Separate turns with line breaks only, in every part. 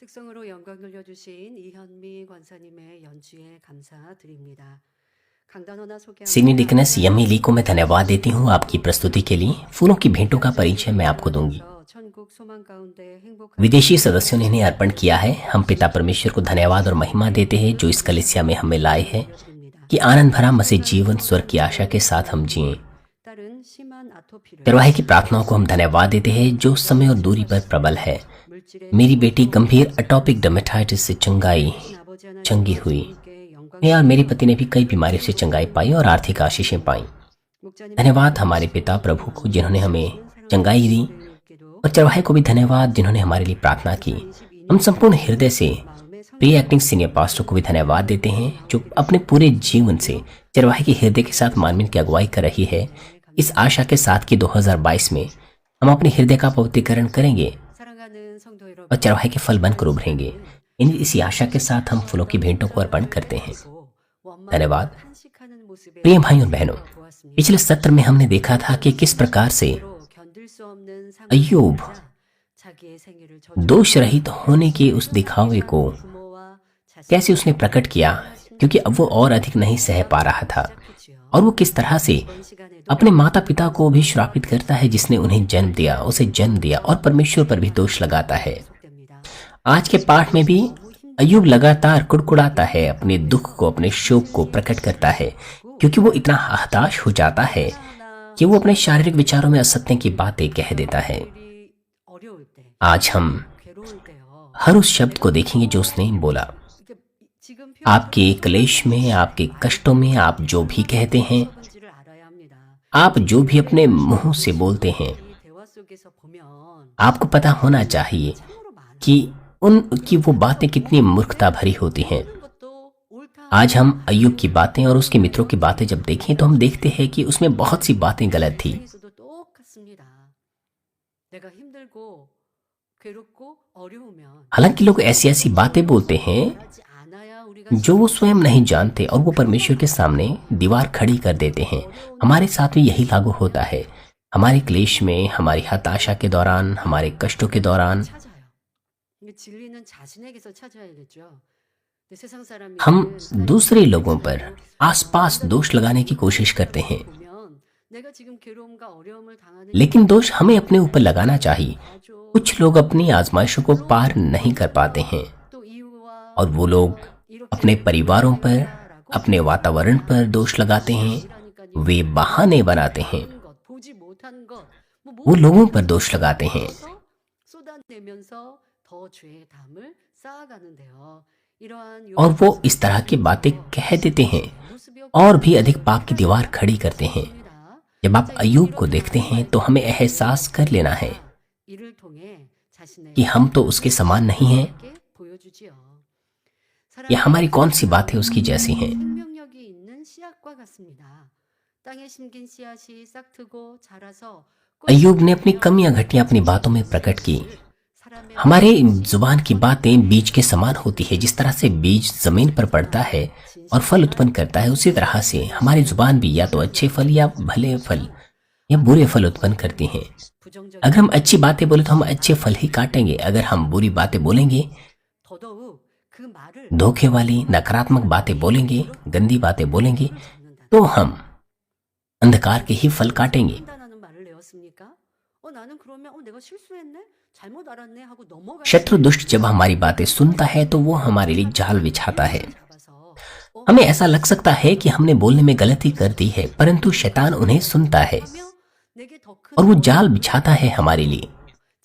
특성으로 영광 돌려주신 이현미 권사님의 연주에 감사드립니다. 강단어나
senior
소개합니다.
डिकनेस yummy ली को मैं धन्यवाद देती हूँ आपकी प्रस्तुति के लिए। फूलों की भेंटों का परिचय मैं आपको दूंगी।
천국 소망 가운데 행복한
विदेशी सदस्यों ने इन्हें अर्पण किया है। हम पिता परमेश्वर को धन्यवाद और महिमा देते हैं जो इस कलीसिया में हमें लाए हैं कि आनंद भरा मसीह जीवन स्वर्ग की आशा के साथ हम जिएं।
딸은 심한 아토피를
चरवाहे की प्रार्थनाओं को हम धन्यवाद देते हैं जो समय और दूरी पर प्रबल है।
물질의
मेरी बेटी गंभीर अटोपिक डर्मेटाइटिस से
아버지 하나님
चंगी हुई।
के 영광
मैं और मेरे पति ने भी कई बीमारियों से चंगाई पाई और आर्थिक आशीषें पाई।
목자님
धन्यवाद हमारे पिता प्रभु को जिन्होंने हमें चंगाई दी, और चरवाहे को भी धन्यवाद जिन्होंने हमारे लिए प्रार्थना की। हम संपूर्ण हृदय से प्री एक्टिंग सीनियर पास्टर को भी धन्यवाद देते हैं जो अपने पूरे जीवन से चरवाहे के हृदय के साथ मानवीन की अगुवाई कर रही है, इस आशा के साथ कि 2022 में हम अपने हृदय का पवित्रीकरण करेंगे
사랑하는 성도 여러분
और चरवाहे के फल बनकर उभरेंगे। इसी आशा के साथ हम फूलों की भेंटों को अर्पण करते हैं। धन्यवाद।
탄식하는 मो습에
प्रिय भाइयों और बहनों,
보았습니다.
पिछले सत्र में हमने देखा था कि किस प्रकार से
견딜 수 없는
अय्यूब
상황이자 자기의 생애를
दोष रहित होने के उस दिखावे को
부모와 자식
कैसे उसने प्रकट किया, क्योंकि अब वो और अधिक नहीं सह पा रहा था। और वो किस तरह से
이번 시간에도
अपने माता पिता को भी श्रापित करता है जिसने उन्हें जन्म दिया, उसे जन्म दिया, और परमेश्वर पर भी दोष लगाता है।
됩니다.
आज के पाठ में भी अय्यूब लगातार कुड़कुड़ाता है, अपने दुख को, अपने शोक को प्रकट करता है, क्योंकि वो इतना हताश हो जाता है कि वो अपने शारीरिक विचारों में असत्य की बातें कह देता है।
일이 어려울 때,
आज हम
괴로울 때요.
हर उस शब्द को देखेंगे जो उसने बोला।
이게 지금
आपके क्लेश में, आपके कष्टों में आप जो भी कहते हैं,
편지를 알아야 합니다.
आप जो भी अपने मुंह से बोलते हैं,
이 대화 속에서 보면
आपको पता होना चाहिए
참으로 많은
कि उनकी वो बातें कितनी मूर्खता भरी होती हैं।
것도 옳다.
आज हम अय्यूब की बातें और उसके मित्रों की बातें जब देखें तो हम देखते हैं कि उसमें बहुत सी बातें गलत थी।
세상에서도 똑같습니다. 내가 힘들고 괴롭고 어려우면
हालांकि लोग ऐसी ऐसी बातें बोलते हैं
하지 않아야 우리가
जो वो स्वयं नहीं जानते, और वो परमेश्वर के सामने दीवार खड़ी कर देते हैं। हमारे साथ भी यही लागू होता है। हमारे क्लेश में, हमारी हताशा के दौरान, हमारे कष्टों के दौरान
찾아요. 이게 진리는 자신에게서 찾아야겠죠. 근데 세상 사람이
हम दूसरे लोगों पर आसपास दोष लगाने की कोशिश करते हैं,
보면 내가 지금 괴로움과 어려움을 당하는
लेकिन दोष हमें अपने ऊपर लगाना चाहिए।
아주
कुछ लोग अपनी आजमाइशों को पार नहीं कर पाते हैं,
또 이유와
और वो लोग
이렇게
अपने परिवारों पर, अपने वातावरण पर दोष लगाते हैं, वे बहाने बनाते हैं,
것, 보지 못한 것, 뭐
वो लोगों पर दोष लगाते हैं,
쏟아내면서 더 죄의 담을 쌓아가는데요. 이러한
और वो इस तरह की बातें कह देते हैं
모습이
और भी अधिक पाप की दीवार खड़ी करते हैं।
없습니다.
जब आप अय्यूब को देखते हैं तो हमें एहसास कर लेना है
이를 통해 자신의
कि हम तो उसके समान नहीं हैं,
게 보여주지요.
या हमारी कौन सी बातें उसकी जैसी हैं।
생명력이 있는 씨앗과 같습니다. 땅에 심긴 씨앗이 싹트고 자라서
अय्यूब ने अपनी कमियां घटियां अपनी बातों में प्रकट की।
사람의
हमारे जुबान की बातें बीज के समान होती है। जिस तरह से बीज जमीन पर पड़ता है और फल उत्पन्न करता है, उसी तरह से हमारी जुबान भी या तो अच्छे फल या भले फल या बुरे फल उत्पन्न करती हैं।
부정적인
अगर हम अच्छी बातें बोले तो हम अच्छे फल ही काटेंगे। अगर हम बुरी बातें बोलेंगे,
더더욱 그 말을
धोखे वाली नकारात्मक बातें बोलेंगे, गंदी बातें बोलेंगे,
잡는다.
तो हम अंधकार के ही फल काटेंगे।
판단하는 말을 내었습니까? 나는 그러면 내가 실수했네? 잘못 알았네 하고 넘어갈
शत्रु दुष्ट जब हमारी बातें सुनता है तो वो हमारे लिए जाल बिछाता है।
잡아서
हमें ऐसा लग सकता है कि हमने बोलने में गलती कर दी है, परंतु शैतान उन्हें सुनता है
하며 내게 더
और
큰
वो जाल बिछाता है हमारे लिए।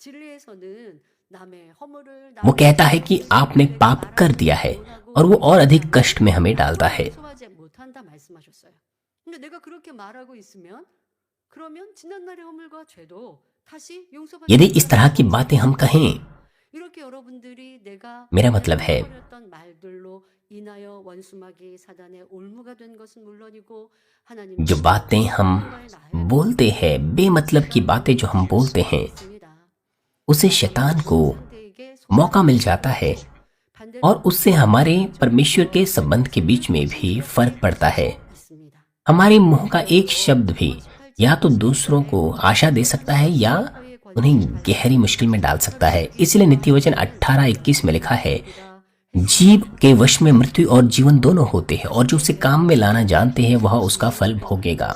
진리에서는 남의 허물을
वो कहता है कि आपने पाप कर दिया है, और वो और अधिक कष्ट में हमें डालता है।
용서하지 못한다 말씀하셨어요. 근데 내가 그렇게 말하고 있으면 그러면 지난날의 허물과 죄도 다시 용서받지
यदि इस तरह की बातें हम कहें,
이렇게 여러분들이 내가
मेरा मतलब है
버렸던 말들로 인하여 원수마귀 사단의 올무가 된 것은 물론이고 하나님
जो बातें हम बोलते हैं, बेमतलब की बातें जो हम बोलते हैं, उसे शैतान को मौका मिल जाता है और उससे हमारे परमेश्वर के संबंध के बीच में भी फर्क पड़ता है। हमारे मुंह का एक शब्द भी या तो दूसरों को आशा दे सकता है या उन्हें गहरी मुश्किल में डाल सकता है। इसलिए नीति वचन 18:21 में लिखा है, जीव के वश में मृत्यु और जीवन दोनों होते हैं, और जो उसे काम में लाना जानते हैं वह उसका फल भोगेगा,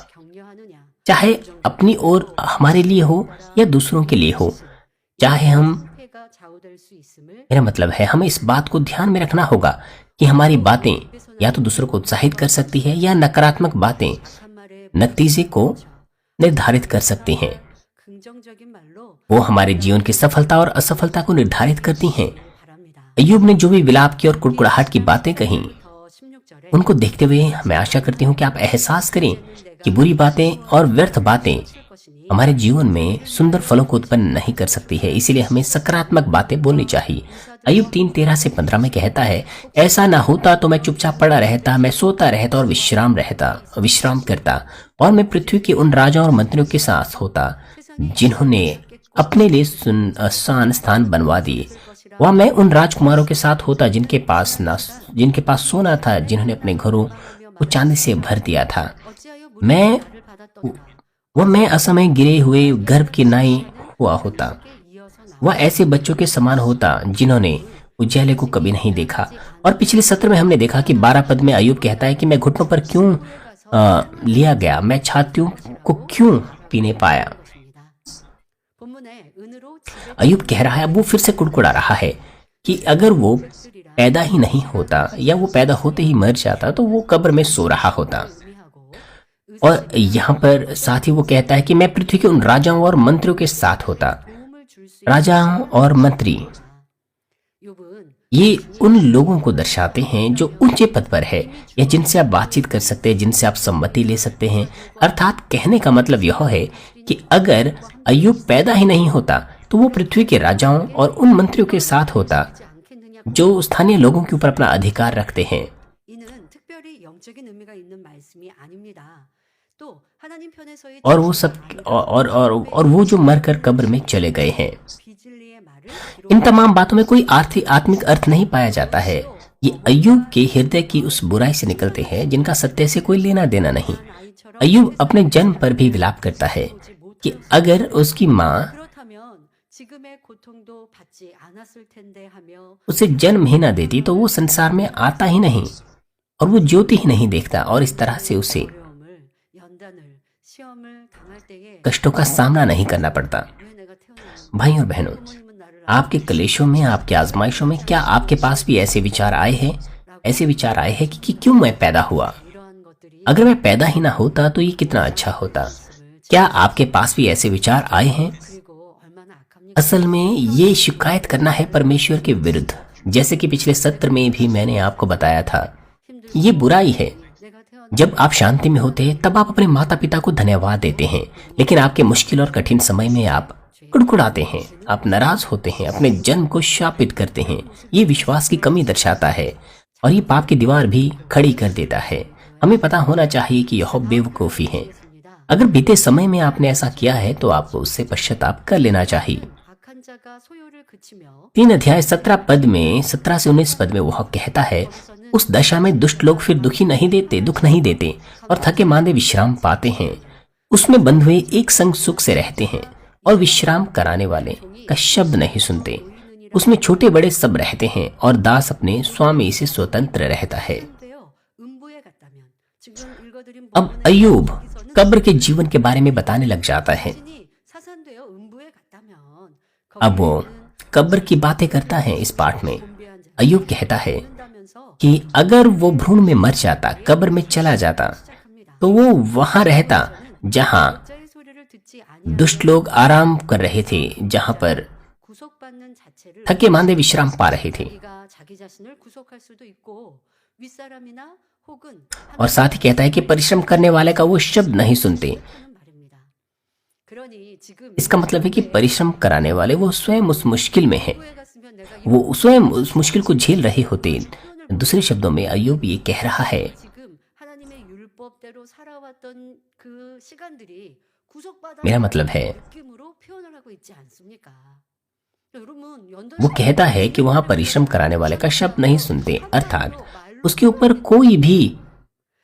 चाहे अपनी ओर हमारे लिए हो या दूसरों के लिए हो। चाहे हम मेरा मतलब है, हमें इस बात को ध्यान में रखना होगा कि हमारी बातें या तो दूसरों को उत्साहित कर सकती है या नकारात्मक बातें नतीजे को निर्धारित कर सकती हैं। वो हमारे जीवन की सफलता और असफलता को निर्धारित करती हैं। अय्यूब ने जो भी विलाप की और कुड़कुड़ाहट की बातें कही, उनको देखते हुए मैं आशा करती हूँ कि आप एहसास करें कि बुरी बातें और व्यर्थ बातें हमारे जीवन में सुंदर फलों को उत्पन्न नहीं कर सकती है। इसीलिए हमें सकारात्मक बातें बोलनी चाहिए। अय्यूब 3:13-15 में कहता है, ऐसा ना होता तो मैं चुपचाप पड़ा रहता, मैं सोता रहता और विश्राम करता, और मैं पृथ्वी के उन राजाओं और मंत्रियों के साथ होता जिन्होंने अपने लिए सुनसान स्थान बनवा दिए, वह मैं उन राजकुमारों के साथ होता जिनके पास सोना था, जिन्होंने अपने घरों को चांदी से भर दिया था। मैं असमय गिरे हुए गर्भ की नाई हुआ होता। वह ऐसे बच्चों के समान होता जिन्होंने उजाले को कभी नहीं देखा। और पिछले सत्र में हमने देखा कि 12 पद में अय्यूब कहता है कि मैं घुटनों पर क्यों लिया गया, मैं छातियों को क्यों पीने पाया। अय्यूब कह रहा है, अब वो फिर से कुड़कुड़ा रहा है कि अगर वो पैदा ही नहीं होता या वो पैदा होते ही मर जाता तो वो कब्र में सो रहा होता। और यहाँ पर साथ ही वो कहता है कि मैं पृथ्वी के उन राजाओं और मंत्रियों के साथ होता। राजाओं और मंत्री ये उन लोगों को दर्शाते हैं जो ऊंचे पद पर है या जिनसे आप बातचीत कर सकते हैं, जिनसे आप सम्मति ले सकते हैं। अर्थात कहने का मतलब यह है कि अगर अय्यूब पैदा ही नहीं होता तो वो पृथ्वी के राजाओं और उन मंत्रियों के साथ होता जो स्थानीय लोगों के ऊपर अपना अधिकार रखते हैं। और वो सब और वो जो मरकर कब्र में चले गए हैं। इन तमाम बातों में कोई आत्मिक अर्थ नहीं पाया जाता है। ये अय्यूब के हृदय की उस बुराई से निकलते हैं जिनका सत्य से कोई लेना देना नहीं। अय्यूब अपने जन्म पर भी विलाप करता है कि अगर उसकी माँ उसे जन्म ही ना देती तो वो संसार में आता ही नहीं और वो ज्योति ही नहीं देखता, और इस तरह से उसे कष्टों का सामना नहीं करना पड़ता। भाई और बहनों, आपके क्लेशों में, आपके आजमाइशों में क्या आपके पास भी ऐसे विचार आए हैं कि क्यों मैं पैदा हुआ? अगर मैं पैदा ही ना होता तो ये कितना अच्छा होता। क्या आपके पास भी ऐसे विचार आए हैं? असल में ये शिकायत करना है परमेश्वर के विरुद्ध। जैसे कि पिछले सत्र में भी मैंने आपको बताया था, ये बुराई है। जब आप शांति में होते हैं तब आप अपने माता पिता को धन्यवाद देते हैं, लेकिन आपके मुश्किल और कठिन समय में आप कुड़कुड़ाते हैं, आप नाराज होते हैं, अपने जन्म को शापित करते हैं। ये विश्वास की कमी दर्शाता है और ये पाप की दीवार भी खड़ी कर देता है। हमें पता होना चाहिए कि यह बेवकूफी है। अगर बीते समय में आपने ऐसा किया है तो आपको उससे पश्चाताप कर लेना चाहिए। 3 अध्याय 17 पद में 17 से 19 पद में वह कहता है, उस दशा में दुष्ट लोग फिर दुख नहीं देते और थके मांदे विश्राम पाते हैं। उसमें बंध हुए एक संग सुख से रहते हैं और विश्राम कराने वाले का शब्द नहीं सुनते। उसमें छोटे बड़े सब रहते हैं और दास अपने स्वामी से स्वतंत्र रहता है। अब अय्यूब कब्र के जीवन के बारे में बताने लग जाता है। अब वो कब्र की बातें करता है। इस पाठ में अय्यूब कहता है कि अगर वो भ्रूण में मर जाता, कब्र में चला जाता, तो वो वहां रहता जहां दुष्ट लोग आराम कर रहे थे, जहां पर थके मांदे विश्राम पा रहे थे। और साथ ही कहता है कि परिश्रम करने वाले का वो शब्द नहीं सुनते। इसका मतलब है कि परिश्रम कराने वाले वो स्वयं उस मुश्किल में है, वो स्वयं उस मुश्किल को झेल रहे होते। दूसरे शब्दों में अय्यूब ये कह रहा है, मेरा मतलब है वो कहता है कि वहां परिश्रम कराने वाले का शब्द नहीं सुनते, अर्थात उसके ऊपर कोई भी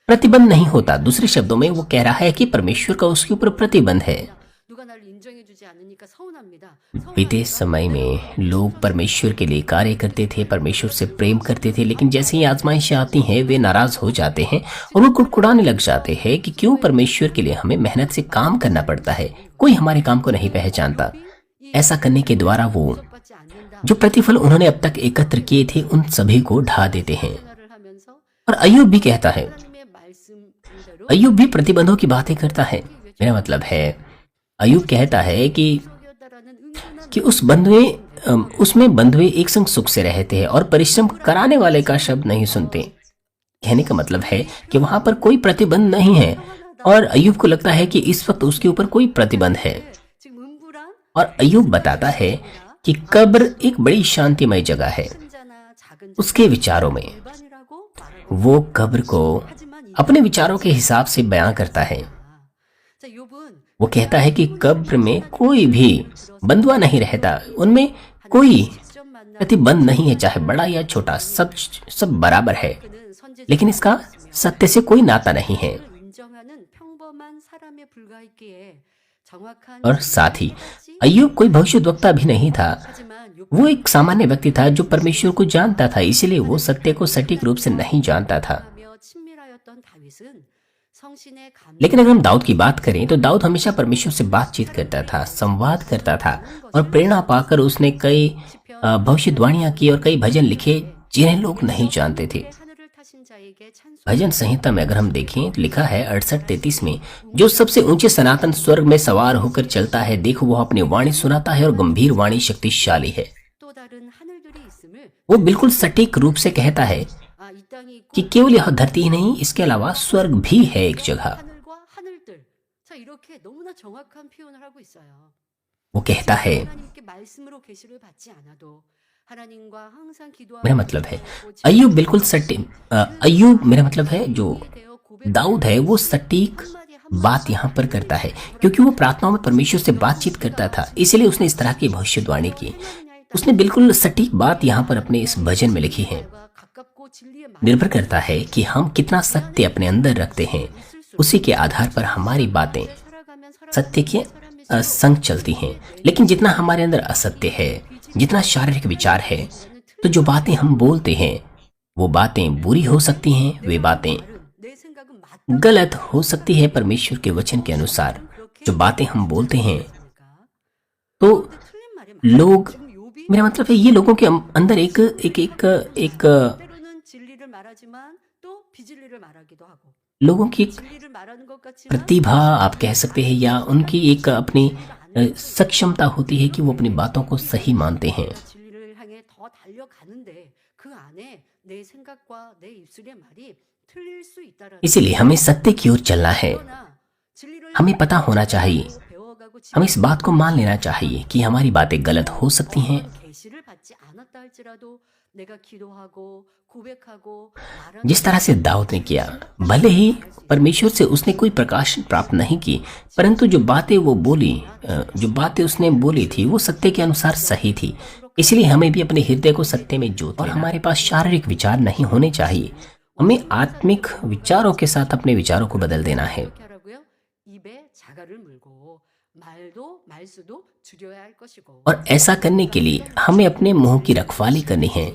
प्रतिबंध नहीं होता। दूसरे शब्दों में वो कह रहा है कि परमेश्वर का उसके ऊपर प्रतिबंध है। बीते समय में लोग परमेश्वर के लिए कार्य करते थे, परमेश्वर से प्रेम करते थे, लेकिन जैसे ही आजमाइशें आती हैं वे नाराज हो जाते हैं और वो कुड़कुड़ाने लग जाते हैं कि क्यों परमेश्वर के लिए हमें मेहनत से काम करना पड़ता है, कोई हमारे काम को नहीं पहचानता। ऐसा करने के द्वारा वो जो प्रतिफल उन्होंने अब तक एकत्र किए थे उन सभी को ढा देते हैं। और अय्यूब भी कहता है, अय्यूब भी प्रतिबंधों की बातें करता है। मेरा मतलब है अय्यूब कहता है कि उसमें बंधुए एक संग सुख से रहते हैं और परिश्रम कराने वाले का शब्द नहीं सुनते। कहने का मतलब है कि वहां पर कोई प्रतिबंध नहीं है और अय्यूब को लगता है कि इस वक्त उसके ऊपर कोई प्रतिबंध है। और अय्यूब बताता है कि कब्र एक बड़ी शांतिमय जगह है। उसके विचारों में वो कब्र को अपने विचारों के हिसाब से बयां करता है। वो कहता है कि कब्र में कोई भी बंधुआ नहीं रहता, उनमें कोई प्रतिबंध नहीं है, चाहे बड़ा या छोटा, सब बराबर है, लेकिन इसका सत्य से कोई नाता नहीं है। और साथ ही अय्यूब कोई भविष्यद्वक्ता भी नहीं था, वो एक सामान्य व्यक्ति था जो परमेश्वर को जानता था, इसलिए वो सत्य को सटीक रूप से नहीं जानता था। लेकिन अगर हम दाऊद की बात करें तो दाऊद हमेशा परमेश्वर से बातचीत करता था, संवाद करता था और प्रेरणा पाकर उसने कई भविष्यवाणियां की और कई भजन लिखे जिन्हें लोग नहीं जानते थे। भजन संहिता में अगर हम देखें तो लिखा है 68-33 में, जो सबसे ऊंचे सनातन स्वर्ग में सवार होकर चलता है, देखो वो अपनी वाणी सुनाता है और गंभीर वाणी शक्तिशाली है। वो बिल्कुल सटीक रूप से कहता है कि केवल यह धरती ही नहीं, इसके अलावा स्वर्ग भी है एक जगह। वो कहता है, मेरा मतलब है अय्यूब बिल्कुल सटीक अय्यूब मेरा मतलब है जो दाऊद है वो सटीक बात यहाँ पर करता है, क्योंकि वो प्रार्थनाओं में परमेश्वर से बातचीत करता था, इसलिए उसने इस तरह की भविष्यवाणी की। उसने बिल्कुल सटीक बात यहाँ पर अपने इस भजन में लिखी है। निर्भर करता है कि हम कितना सत्य अपने अंदर रखते हैं, उसी के आधार पर हमारी बातें सत्य के संग चलती हैं। लेकिन जितना हमारे अंदर असत्य है, जितना शारीरिक विचार है, तो जो बातें हम बोलते हैं वो बातें बुरी हो सकती हैं, वे बातें गलत हो सकती है परमेश्वर के वचन के अनुसार। जो बातें हम बोलते हैं तो लोग, मेरा मतलब है ये लोगों के अंदर एक लोगों की प्रतिभा आप कह सकते हैं, या उनकी एक अपनी सक्षमता होती है कि वो अपनी बातों को सही मानते हैं। इसीलिए हमें सत्य की ओर चलना है। हमें पता होना चाहिए, हमें इस बात को मान लेना चाहिए कि हमारी बातें गलत हो सकती हैं। जिस तरह से दाऊद ने किया, भले ही परमेश्वर से उसने कोई प्रकाश प्राप्त नहीं की, परंतु जो बातें वो बोली, जो बातें उसने बोली थी वो सत्य के अनुसार सही थी। इसलिए हमें भी अपने हृदय को सत्य में जोत, और हमारे पास शारीरिक विचार नहीं होने चाहिए। हमें आत्मिक विचारों के साथ अपने विचारों को बदल देना है। और ऐसा करने के लिए हमें अपने मुंह की रखवाली करनी है,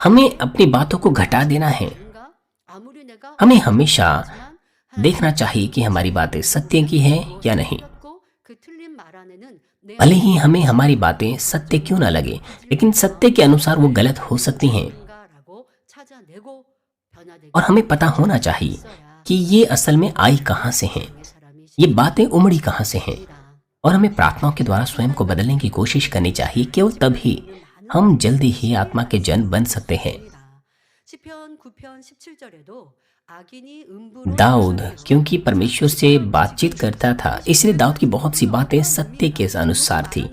हमें अपनी बातों को घटा देना है। हमें हमेशा देखना चाहिए कि हमारी बातें सत्य की हैं या नहीं। भले ही हमें हमारी बातें सत्य क्यों ना लगे, लेकिन सत्य के अनुसार वो गलत हो सकती हैं। और हमें पता होना चाहिए कि ये असल में आई कहां से हैं, ये बातें उमड़ी कहां से हैं। और हमें प्रार्थनाओं के द्वारा स्वयं को बदलने की कोशिश करनी चाहिए। केवल तभी हम जल्दी ही आत्मा के जन बन सकते हैं। दाऊद क्योंकि परमेश्वर से बातचीत करता था, इसलिए दाऊद की बहुत सी बातें सत्य के अनुसार थी।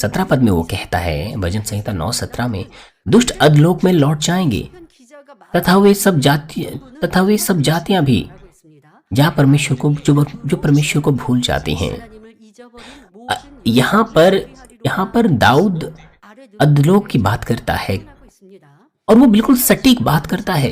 17 पद में वो कहता है, भजन संहिता 9:17 में, दुष्ट अधलोक में लौट जाएंगे तथा वे सब जातियां भी जहाँ परमेश्वर को जो परमेश्वर को भूल जाती हैं। यहाँ पर दाऊद अधलोक की बात करता है और वो बिल्कुल सटीक बात करता है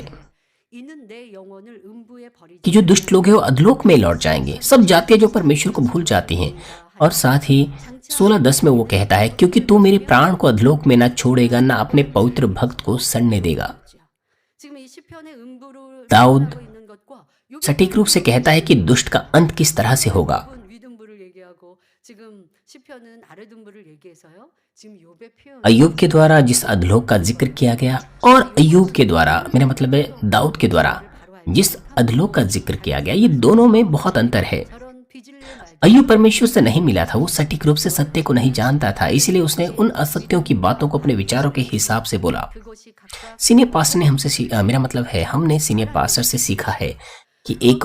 कि जो दुष्ट लोग हैं वो अधलोक में लौट जाएंगे। सब जातियां जो परमेश्वर को भूल जाती हैं, और साथ ही 16:10 में वो कहता है, क्योंकि तू मेरे प्राण को अधलोक में ना छोड़ेगा, ना अपने पवित्र भक्त को सड़ने देगा। दाऊद सटीक रूप से कहता है कि दुष्ट का अंत किस तरह से होगा। अय्यूब के द्वारा जिस अधलोक का जिक्र किया गया और अय्यूब के द्वारा, मेरा मतलब है दाऊद के द्वारा जिस अधलोक का जिक्र किया गया, ये दोनों में बहुत अंतर है। अय्यूब परमेश्वर से नहीं मिला था, वो सटीक रूप से सत्य को नहीं जानता था, इसलिए उसने उन असत्यों की बातों को अपने विचारों के हिसाब से बोला। सीनियर पास्टर ने हमसे मेरा मतलब है हमने सीनियर पास्टर से सीखा है कि एक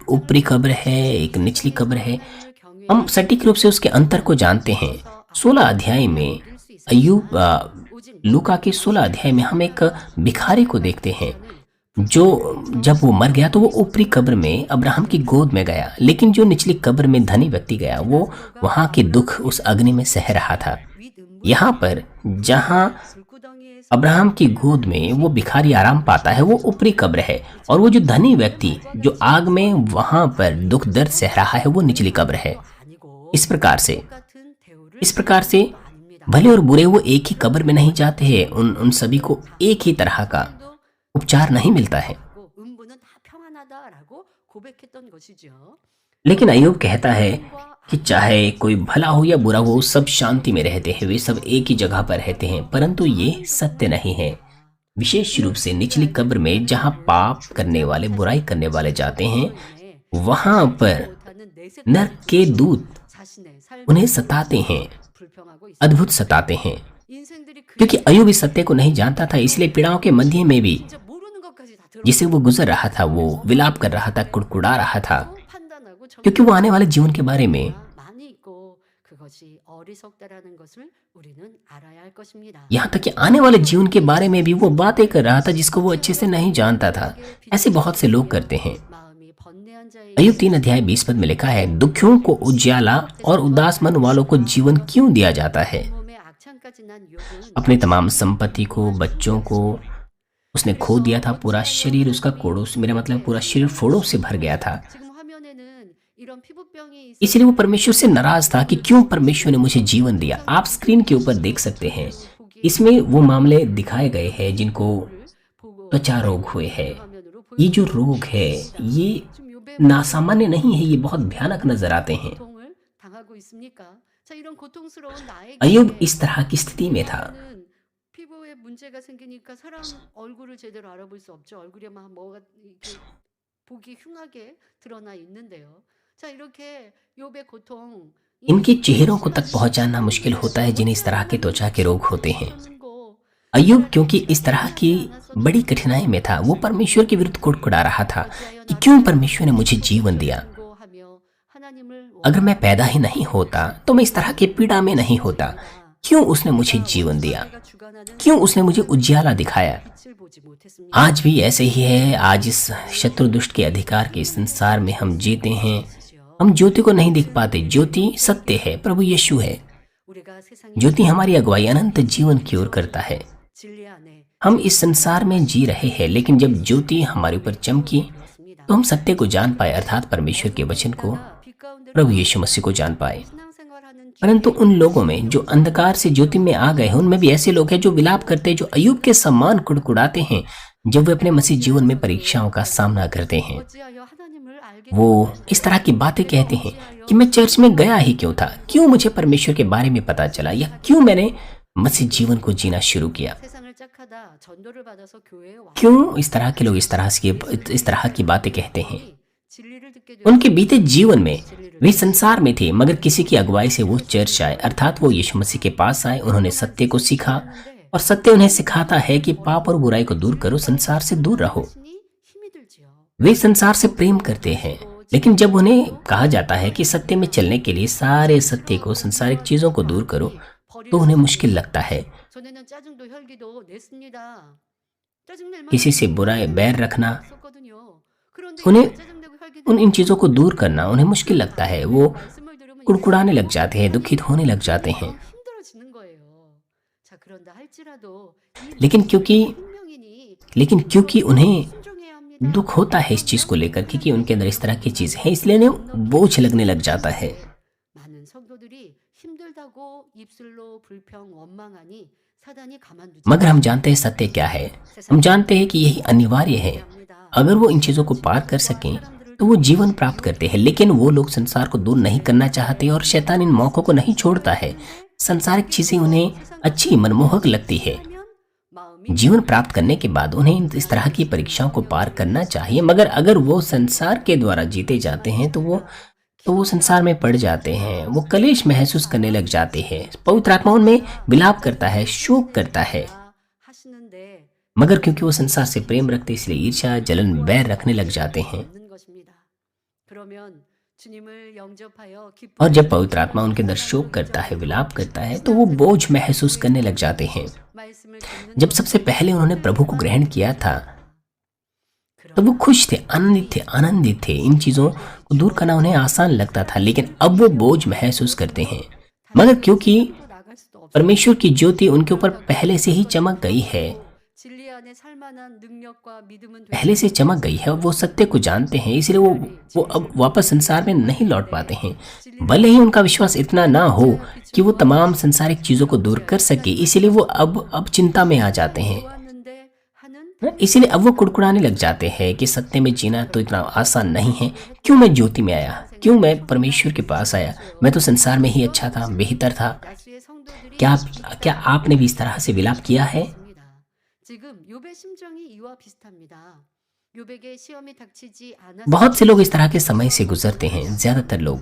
ऊपरी कब्र है, एक निचली कब्र है। हम सटीक रूप से उसके अंतर को जानते हैं। 16 अध्याय में लूका के 16 अध्याय में हम एक भिखारी को देखते हैं जो जब वो मर गया तो वो ऊपरी कब्र में अब्राहम की गोद में गया, लेकिन जो निचली कब्र में धनी व्यक्ति गया वो वहां के दुख उस अग्नि में सह रहा था। यहाँ पर जहां अब्राहम की गोद में वो भिखारी आराम पाता है वो ऊपरी कब्र है, और वो जो धनी व्यक्ति जो आग में वहां पर दुख दर्द सह रहा है वो निचली कब्र है। इस प्रकार से भले और बुरे वो एक ही कब्र में नहीं जाते हैं, उन सभी को एक ही तरह का उपचार नहीं मिलता है। लेकिन अय्यूब कहता है कि चाहे कोई भला हो या बुरा हो, सब शांति में रहते हैं, वे सब एक ही जगह पर रहते हैं, परंतु ये सत्य नहीं है। विशेष रूप से निचली कब्र में जहां पाप करने वाले, बुराई करने वाले जाते हैं, वहां पर नरक के दूत उन्हें सताते हैं, अद्भुत सताते हैं। क्योंकि अय्यूब इस सत्य को नहीं जानता था, इसलिए पीड़ाओं के मध्य में भी जिसे वो गुजर रहा था, वो विलाप कर रहा था, कुड़कुड़ा रहा था, क्योंकि वो आने वाले जीवन के बारे में, यहाँ तक कि आने वाले जीवन के बारे में भी वो बातें कर रहा था जिसको वो अच्छे से नहीं जानता था। ऐसे बहुत से लोग करते हैं। अय्यूब 3 अध्याय 20 पद में लिखा है, दुखियों को उजियाला और उदास मन वालों को जीवन क्यों दिया जाता है? अपनी तमाम संपत्ति को, बच्चों को उसने खो दिया था, पूरा शरीर उसका कोड़ों से, मेरा मतलब पूरा शरीर फोड़ों से भर गया था। इसलिए वो परमेश्वर से नाराज था कि क्यों परमेश्वर ने मुझे जीवन दिया। आप स्क्रीन के ऊपर देख सकते हैं, इसमें वो मामले दिखाए गए हैं जिनको त्वचा रोग हुए हैं। ये जो रोग है ये नासामान्य नहीं है, ये बहुत भयानक नजर आते हैं। अय्यूब इस तरह की स्थिति में था। इनके चेहरों को तक पहुंचाना मुश्किल होता है जिन्हें इस तरह के त्वचा के रोग होते हैं। अय्यूब क्योंकि इस तरह की बड़ी कठिनाई में था, वो परमेश्वर के विरुद्ध कुड़कुड़ा रहा था कि क्यों परमेश्वर ने मुझे जीवन दिया। अगर मैं पैदा ही नहीं होता तो मैं इस तरह की पीड़ा में नहीं होता। क्यों उसने मुझे जीवन दिया? क्यों उसने मुझे उजियाला दिखाया? आज भी ऐसे ही है। आज इस शत्रु दुष्ट के अधिकार के संसार में हम जीते हैं। हम ज्योति को नहीं देख पाते। ज्योति सत्य है, प्रभु यीशु है। ज्योति हमारी अगुवाई अनंत जीवन की ओर करता है। हम इस संसार में जी रहे हैं, लेकिन जब ज्योति हमारे ऊपर चमकी तो हम सत्य को जान पाए, अर्थात परमेश्वर के वचन को, प्रभु यीशु मसीह को जान पाए। परंतु उन लोगों में जो अंधकार से ज्योति में आ गए हैं, उनमें भी ऐसे लोग हैं जो विलाप करते हैं, जो अय्यूब के समान कुड़कुड़ाते हैं जब वे अपने मसीह जीवन में परीक्षाओं का सामना करते हैं। वो इस तरह की बातें कहते हैं कि मैं चर्च में गया ही क्यों था, क्यों मुझे परमेश्वर के बारे में पता चला, या क्यों मैंने मसीह जीवन को जीना शुरू किया। क्यों इस तरह के लोग इस तरह की बातें कहते हैं? उनके बीते जीवन में वे संसार में थे, मगर किसी की अगुवाई से वो चर्च आए, अर्थात वो यीशु मसीह के पास आए। उन्होंने सत्य को सीखा और सत्य उन्हें सिखाता है कि पाप और बुराई को दूर करो, संसार से दूर रहो। वे संसार से प्रेम करते हैं, लेकिन जब उन्हें कहा जाता है कि सत्य में चलने के लिए सारे सत्य को, संसारिक चीजों को दूर करो, तो उन्हें मुश्किल लगता है। किसी से बुराई, बैर रखना, उन्हें इन चीजों को दूर करना उन्हें मुश्किल लगता है। वो कुड़कुड़ाने लग जाते हैं, दुखित होने लग जाते हैं। लेकिन क्योंकि उन्हें दुख होता है इस चीज को लेकर, क्योंकि उनके अंदर इस तरह की चीज है, इसलिए उन्हें बोझ लगने लग जाता है।
사람들이 힘들다고 입술로 불평 원망하니 사단이 가만두지
मगर हम जानते हैं सत्य क्या है। हम जानते हैं कि यही अनिवार्य है। अगर वो इन चीजों को पार कर सकें तो वो जीवन प्राप्त करते हैं, लेकिन वो लोग संसार को दूर नहीं करना चाहते और शैतान इन मौकों को नहीं छोड़ता है। सांसारिक चीजें उन्हें अच्छी मनमोहक लगती है। जीवन प्राप्त करने के बाद उन्हें इस तरह की परीक्षाओं को पार करना चाहिए, मगर अगर वो संसार के द्वारा जीते जाते हैं तो वो संसार में पड़ जाते हैं। वो कलेश महसूस करने लग जाते हैं। पवित्र आत्मा उनमें विलाप करता है, शोक करता है,
하시는데
मगर क्योंकि वो संसार से प्रेम रखते इसलिए ईर्ष्या जलन वैर रखने लग जाते हैं।
없는 것입니다. 그러면 주님을 영접하여
और जब पवित्र आत्मा उनके अंदर शोक करता है, विलाप करता है, तो वो बोझ महसूस करने लग जाते हैं।
말씀을 듣는
जब सबसे पहले उन्होंने प्रभु को ग्रहण किया था तो वो खुश थे, आनंदित थे। इन चीजों को दूर करना उन्हें आसान लगता था, लेकिन अब वो बोझ महसूस करते हैं। मगर क्योंकि
나갈 수도 없.
परमेश्वर की ज्योति उनके ऊपर पहले से ही चमक गई है,
진리 안에 살만한 능력과 믿음은
पहले से चमक गई है, वो सत्य को जानते हैं, इसलिए वो अब वापस संसार में नहीं लौट पाते हैं। भले ही उनका विश्वास इतना ना हो कि वो तमाम संसारिक चीजों को दूर कर सके, इसीलिए वो अब चिंता में आ जाते हैं।
좋았는데 하는
इसीलिए अब वो कुड़कुड़ाने लग जाते हैं कि सत्य में जीना तो इतना आसान नहीं है। क्यों मैं ज्योति में आया, क्यों मैं परमेश्वर के पास आया, मैं तो संसार में ही अच्छा था, बेहतर था।
야수의 성도들이
क्या आपने भी इस तरह से विलाप किया है?
있습니다. 지금 욥의 심정이 이와 비슷합니다. 욥에게 시험이 닥치지 않았
बहुत से लोग इस तरह के समय से गुजरते हैं। ज्यादातर लोग,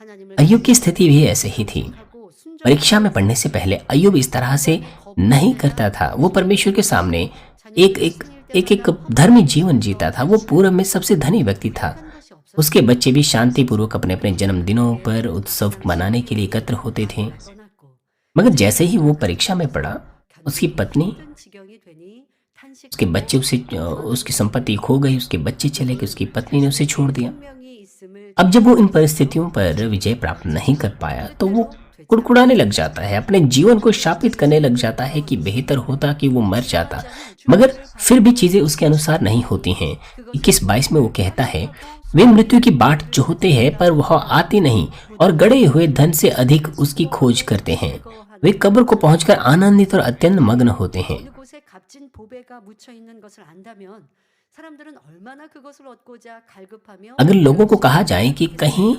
하나님을
अय्यूब की स्थिति भी ऐसे ही थी।
하고 순종
परीक्षा में पढ़ने से पहले अय्यूब इस तरह से नहीं करता था। वो परमेश्वर के सामने एक धर्मी जीवन जीता था। वो पूर्व में सबसे धनी व्यक्ति था।
것이 없어
उसके बच्चे भी शांतिपूर्वक अपने अपने जन्मदिनों पर उत्सव मनाने के लिए एकत्र होते थे।
떠났고
मगर जैसे ही वो परीक्षा में पड़ा, उसकी पत्नी,
힘든 지경이 되니 탄식
उसके बच्चे उसकी संपत्ति खो गई, उसके बच्चे चले गए, उसकी पत्नी ने उसे छोड़ दिया।
명이 있음을
अब जब वो इन परिस्थितियों पर विजय प्राप्त नहीं कर पाया तो वो कुड़कुड़ाने लग जाता है, अपने जीवन को शापित करने लग जाता है कि बेहतर होता कि वो मर जाता। मगर फिर भी चीजें उसके अनुसार नहीं होती हैं। 21-22 में वो कहता है, वे मृत्यु की बाट जोहते हैं पर वह आती नहीं, और गड़े हुए धन से अधिक उसकी खोज करते हैं। वे कब्र को पहुंचकर आनंदित और अत्यंत मग्न होते हैं।
어느 곳에 값진 보배가 묻혀 있는 것을 안다면 사람들은 얼마나 그것을 얻고자 갈급하며
अगर लोगों को कहा जाए कि कहीं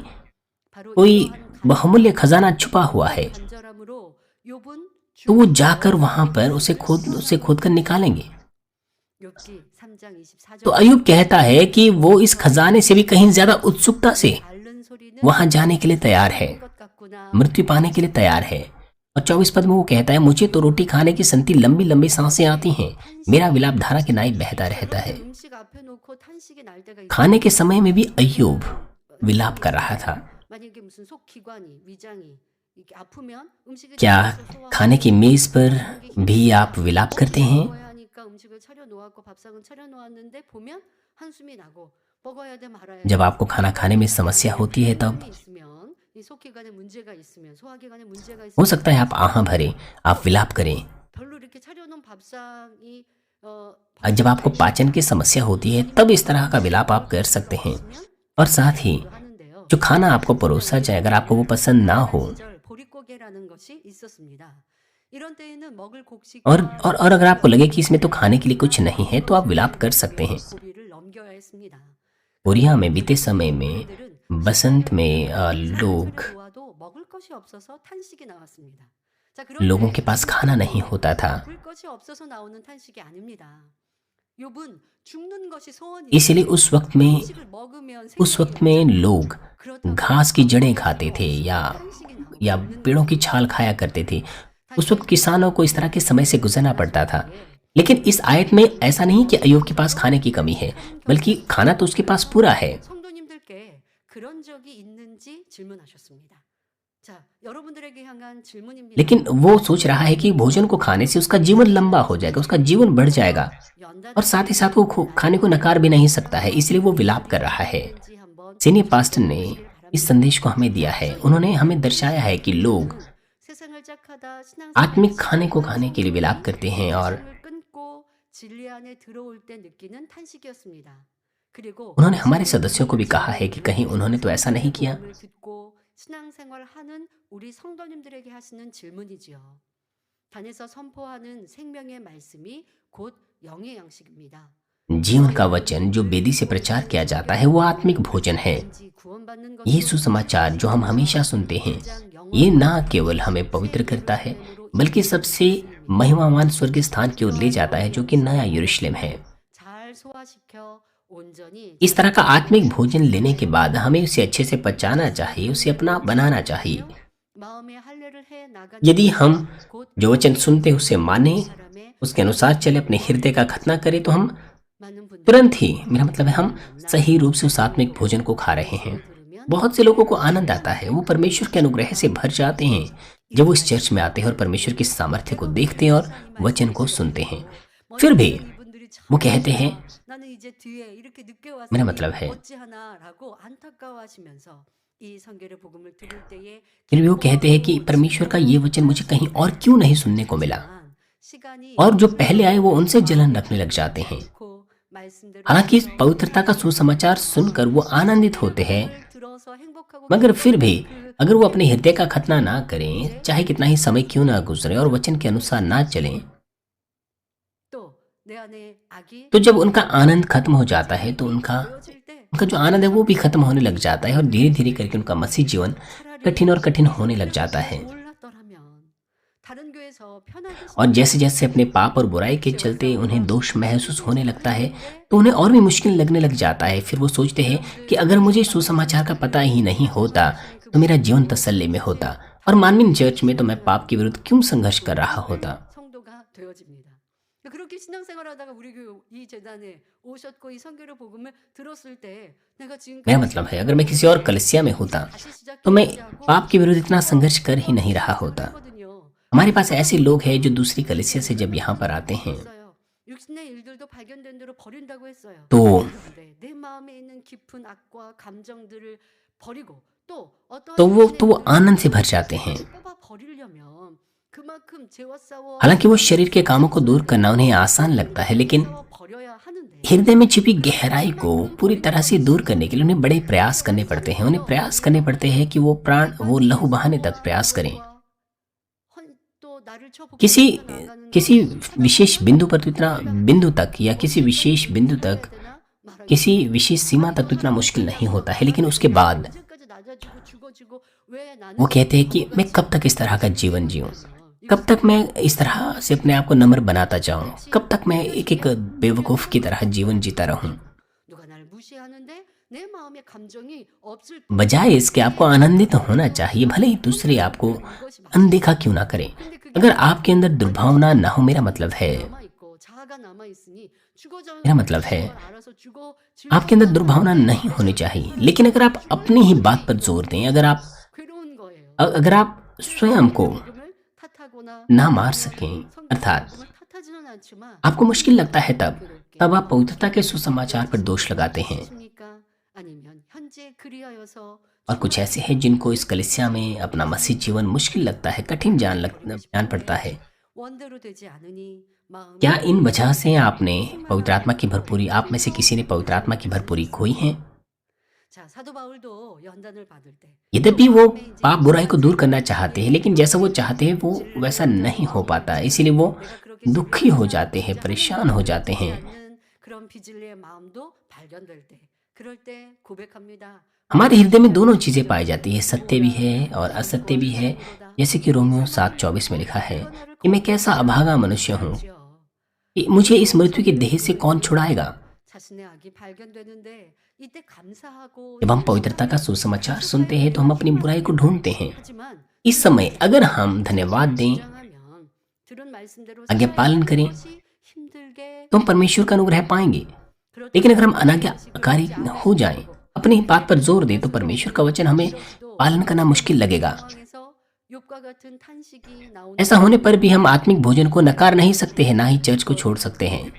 바로
कोई
이러한
बहुमूल्य खजाना छुपा हुआ है
간절함으로 욥은
तो वो जाकर वहां पर उसे खोद कर निकालेंगे।
욥기 3장 24절
तो अय्यूब कहता है कि वो इस खजाने से भी कहीं ज्यादा उत्सुकता से
앓는 소리는
वहां जाने के लिए तैयार है,
것 같구나.
मृत्यु पाने के लिए तैयार है। और 24 पद में वो कहता है, मुझे तो रोटी खाने की संति लंबी लंबी सांसें आती हैं, मेरा विलाप धारा के नाई बहता रहता है।
음식 앞에 놓고 탄식이 날 때가 있
खाने के समय में भी अय्यूब विलाप कर रहा था।
만약에 무슨 속기관이 위장이 이렇게 아프면 음식을
क्या
집에서 소화하고
खाने की मेज पर भी आप विलाप करते हैं?
먹어야 하니까 음식을 차려 놓았고 밥상은 차려 놓았는데 보면 한숨이 나고 먹어야 돼 말아야 돼.
जब आपको खाना खाने में समस्या होती है तब
있으면 이 속기관에 문제가 있으면 소화기관에 문제가
हो
있으면
सकता है आप आहा भरें, आप विलाप करें।
별로 이렇게 차려 놓은 밥상이
और जब आपको पाचन की समस्या होती है तब इस तरह का विलाप आप कर सकते हैं। और साथ ही
하는데요.
जो खाना आपको परोसा जाए, अगर आपको वो पसंद ना हो,
시절 보릿고개라는 것이 있었습니다. 이런 때에는 먹을 곡식
और अगर आपको लगे कि इसमें तो खाने के लिए कुछ नहीं है, तो आप विलाप कर सकते हैं।
고비를 넘겨야 했습니다.
कोरिया में बीते समय में बसंत में लोग
놓아도 먹을 것이 없어서 탄식이 나왔습니다. 자,
लोगों के पास खाना नहीं होता था,
먹을 것이 없어서 나오는 탄식이 아닙니다. 욥은 죽는 것이 소원이
इसलिए उस वक्त में लोग घास की जड़ें खाते थे या पेड़ों की छाल खाया करते थे। उस वक्त किसानों को इस तरह के समय से गुजरना पड़ता था। लेकिन इस आयत में ऐसा नहीं कि अय्यूब के पास खाने की कमी है, बल्कि खाना तो उसके पास पूरा है।
성도님들께 그런 적이 있는지 질문하셨습니다. 자, 여러분들에게 향한 질문입니다.
लेकिन वो सोच रहा है कि भोजन को खाने से उसका जीवन लंबा हो जाएगा, उसका जीवन बढ़ जाएगा, और साथ ही साथ वो खाने को नकार भी नहीं सकता है, इसलिए वो विलाप कर रहा है। सीनियर पास्टर ने इस संदेश को हमें दिया है। उन्होंने हमें दर्शाया है कि लोग
세상을 짝하다
आत्मिक खाने को खाने के लिए विलाप करते हैं और
끊고 진리 안에 들어올 때 느끼는 탄식이었습니다. 그리고
उन्होंने हमारे सदस्यों को भी कहा है कि कहीं उन्होंने तो ऐसा नहीं किया।
듣고 신앙생활하는 우리 성도님들에게 하시는 질문이지요. 단에서 선포하는 생명의 말씀이 곧 영의 양식입니다.
जीवन का वचन जो वेदी से प्रचार किया जाता है वो आत्मिक भोजन है।
왠지 구원받는
ये
것으로
सुसमाचार जो हम हमेशा सुनते हैं ये ना केवल हमें पवित्र करता है बल्कि सबसे महिमावान स्वर्ग स्थान की ओर ले जाता है जो कि नया यरूशलेम है।
잘 소화시켜 온전히
इस तरह का आत्मिक भोजन लेने के बाद हमें उसे अच्छे से पचाना चाहिए, उसे अपना बनाना चाहिए।
마음의 할례를 해 나가는
यदि हम
곧
जो वचन सुनते हैं उसे माने,
사람의
उसके अनुसार चले, अपने हृदय का खतना करें तो हम
많은 분들이
तुरंत ही, मेरा मतलब है हम सही रूप से उस आत्मिक भोजन को खा रहे हैं।
들으면
बहुत से लोगों को आनंद आता है, वो परमेश्वर के अनुग्रह से भर जाते हैं जब वो इस चर्च में आते हैं और परमेश्वर की सामर्थ्य को देखते हैं और वचन को सुनते हैं। फिर भी
이분들이
वो कहते हैं,
나는 이제 뒤에 이렇게 늦게 왔으니
मेरा मतलब है
어찌하나라고 안타까워하시면서 이 성결의 복음을 들을 때에
फिर भी वो कहते हैं कि परमेश्वर का ये वचन मुझे कहीं और क्यों नहीं सुनने को मिला,
시간이
और जो पहले आए वो उनसे जलन रखने लग जाते हैं।
고 말씀대로
हालांकि इस पवित्रता का सुसमाचार सुनकर वो आनंदित होते हैं,
들어서 행복하고
मगर फिर भी अगर वो अपने हृदय का खतना ना करें, चाहे कितना ही समय क्यों ना गुजरे और वचन के अनुसार ना चलें,
또내 안에 악이
तो जब उनका आनंद खत्म हो जाता है तो उनका
보여질 때
जो आनंद है वो भी खत्म होने लग जाता है और धीरे धीरे करके उनका मसीह जीवन
차라리
कठिन और कठिन होने लग जाता है।
몰랐더라면 다른 교회에서 편하게
और जैसे जैसे अपने पाप और बुराई के चलते उन्हें दोष महसूस होने लगता है तो उन्हें और भी मुश्किल लगने लग जाता है। फिर वो सोचते हैं कि अगर मुझे सुसमाचार का पता ही नहीं होता तो मेरा जीवन तसल्ली में होता और मानवीय चर्च में तो मैं पाप के विरुद्ध क्यों संघर्ष कर रहा होता।
성도가 되어집니다. 그렇게 신앙생활하다가 우리 교회 이 재단에 오셨고 이 선교의 복음을 들었을 때 내가 지금
मेरा मतलब है अगर मैं किसी और कलिसिया में होता तो मैं पाप के विरुद्ध इतना संघर्ष कर ही नहीं रहा होता। हमारे पास ऐसे लोग हैं जो दूसरी कलिसिया से जब यहाँ पर आते हैं
육신의 일들도 발견된 대로 버린다고 했어요.
तो
그런데 내 마음에 있는 깊은 악과 감정들을 버리고 또 어떤
तो वो आनंद से भर जाते हैं।
뽑아 버리려면 그만큼 죄와 싸워
हालांकि वो शरीर के कामों को दूर करना उन्हें आसान लगता है, लेकिन
버려야 하는데
हृदय में छिपी गहराई को पूरी तरह से दूर करने के लिए उन्हें बड़े प्रयास करने पड़ते हैं। उन्हें प्रयास करने पड़ते हैं कि वो लहू बहाने तक प्रयास करें।
또 나를 쳐
किसी विशेष बिंदु पर तो इतना बिंदु तक या किसी विशेष बिंदु तक किसी विशेष सीमा तक तो इतना मुश्किल नहीं होता है, लेकिन उसके बाद वो कहते हैं कि मैं कब तक इस तरह का जीवन जीऊं, कब तक मैं इस तरह से अपने आप को नम्र बनाता जाऊं, कब तक मैं एक एक बेवकूफ की तरह जीवन जीता रहूं।
누가 나를 무시하는데 내 마음에 감정이 없을
बजाय इसके आपको आनंदित होना चाहिए, भले ही दूसरे आपको अनदेखा क्यों ना करें। अगर आपके अंदर दुर्भावना ना हो, मेरा मतलब है आपके अंदर दुर्भावना नहीं होनी चाहिए, लेकिन अगर आप अपनी ही बात पर जोर दें, अगर आप स्वयं को ना मार सकें, अर्थात आपको मुश्किल लगता है तब आप पवित्रता के सुसमाचार पर दोष लगाते हैं। और कुछ ऐसे हैं जिनको इस कलीसिया में अपना मसीह जीवन मुश्किल लगता है, कठिन जान पड़ता है। क्या इन वजह से आपने पवित्र आत्मा की भरपूरी, आप में से किसी ने पवित्र आत्मा की भरपूरी खोई है? यद्यपि वो पाप बुराई को दूर करना चाहते हैं, लेकिन जैसा वो चाहते हैं वो वैसा नहीं हो पाता, इसीलिए वो दुखी हो जाते हैं, परेशान हो जाते हैं। हमारे हृदय में दोनों चीजें पाई जाती है, सत्य भी है और असत्य भी है। जैसे कि रोमियो 7:24 में लिखा है कि मैं कैसा अभागा मनुष्य हूँ, मुझे इस मृत्यु के देह से कौन छुड़ाएगा। जब हम पवित्रता का सुसमाचार सुनते हैं तो हम अपनी बुराई को ढूंढते हैं। इस समय अगर हम धन्यवाद दें, आज्ञा पालन करें तो हम परमेश्वर का अनुग्रह पाएंगे। लेकिन अगर हम अनाज्ञाकारी हो जाएं, अपनी बात पर जोर दें, तो परमेश्वर का वचन हमें पालन करना मुश्किल लगेगा। ऐसा होने पर भी हम आत्मिक भोजन को नकार नहीं सकते हैं, ना ही चर्च को छोड़ सकते हैं।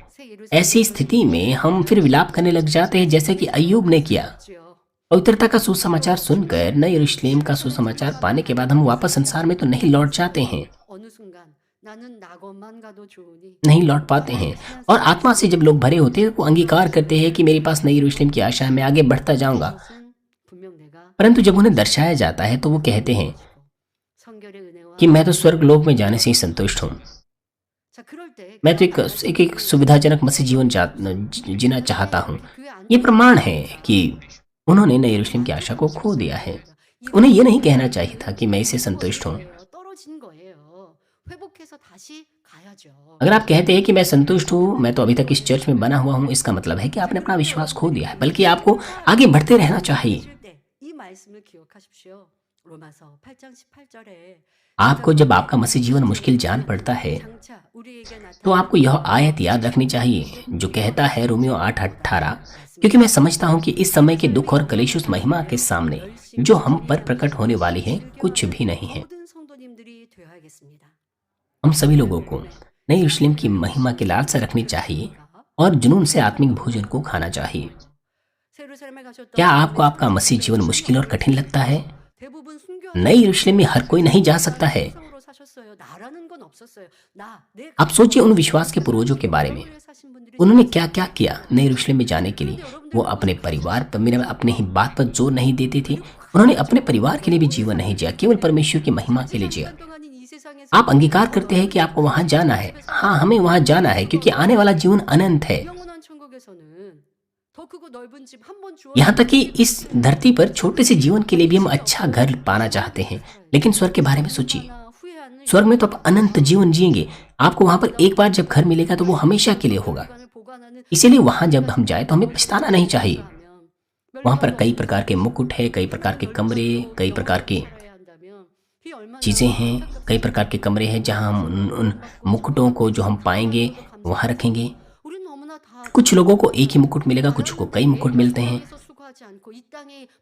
ऐसी स्थिति में हम फिर विलाप करने लग जाते हैं, जैसे कि अय्यूब ने किया। पवित्रता का सुसमाचार सुनकर, नए यरूशलेम का सुसमाचार पाने के बाद हम वापस संसार में तो नहीं लौट जाते हैं, नहीं लौट पाते हैं। और आत्मा से जब लोग भरे होते हैं वो अंगीकार करते हैं कि मेरे पास नई यरूशलेम की आशा है, मैं आगे बढ़ता जाऊंगा। परंतु जब उन्हें दर्शाया जाता है तो वो कहते हैं कि मैं तो स्वर्ग लोक में जाने से ही संतुष्ट हूँ। मैं तो एक सुविधाजनक मसीह जीवन जीना चाहता हूँ। ये प्रमाण है कि उन्होंने नए यरूशलेम की आशा को खो दिया है। उन्हें ये नहीं कहना चाहिए था कि मैं इससे संतुष्ट हूँ। अगर आप कहते हैं कि मैं संतुष्ट हूँ, मैं तो अभी तक इस चर्च में बना हुआ हूँ, इसका मतलब है कि आपने अपना विश्वास खो दिया है, बल्कि आपको आगे बढ़ते रहना चाहिए। आपको जब आपका मसीह जीवन मुश्किल जान पड़ता है तो आपको यह आयत याद रखनी चाहिए जो कहता है रोमियो 8:18, क्योंकि मैं समझता हूँ कि इस समय के दुख और कलेशुस महिमा के सामने जो हम पर प्रकट होने वाली है कुछ भी नहीं है। हम सभी लोगों को नई यरूशलेम की महिमा की लालसा रखनी चाहिए और जुनून से आत्मिक भोजन को खाना चाहिए। क्या आपको आपका मसीह जीवन मुश्किल और कठिन लगता है? नई यरूशलेम में हर कोई नहीं जा सकता है। आप सोचिए उन विश्वास के पूर्वजों के बारे में। उन्होंने क्या क्या किया नए यरूशलेम में जाने के लिए। वो अपने परिवार पर, मेरे अपने ही बात पर जोर नहीं देते थे। उन्होंने अपने परिवार के लिए भी जीवन नहीं जिया, केवल परमेश्वर की महिमा के लिए जिया। आप अंगीकार करते हैं कि आपको वहां जाना है। हाँ, हमें वहां जाना है क्योंकि आने वाला जीवन अनंत है। यहाँ तक कि इस धरती पर छोटे से जीवन के लिए भी हम अच्छा घर पाना चाहते हैं, लेकिन स्वर्ग के बारे में सोचिए। स्वर्ग में तो आप अनंत जीवन जिएंगे। आपको वहां पर एक बार जब घर मिलेगा तो वो हमेशा के लिए होगा। इसीलिए वहां जब हम जाए तो हमें पछताना नहीं चाहिए। वहां पर कई प्रकार के मुकुट है, कई प्रकार के कमरे, कई प्रकार की चीजें हैं, कई प्रकार के कमरे हैं जहां हम उन मुकुटों को जो हम पाएंगे वहां रखेंगे। कुछ लोगों को एक ही मुकुट मिलेगा, कुछ को कई मुकुट मिलते हैं।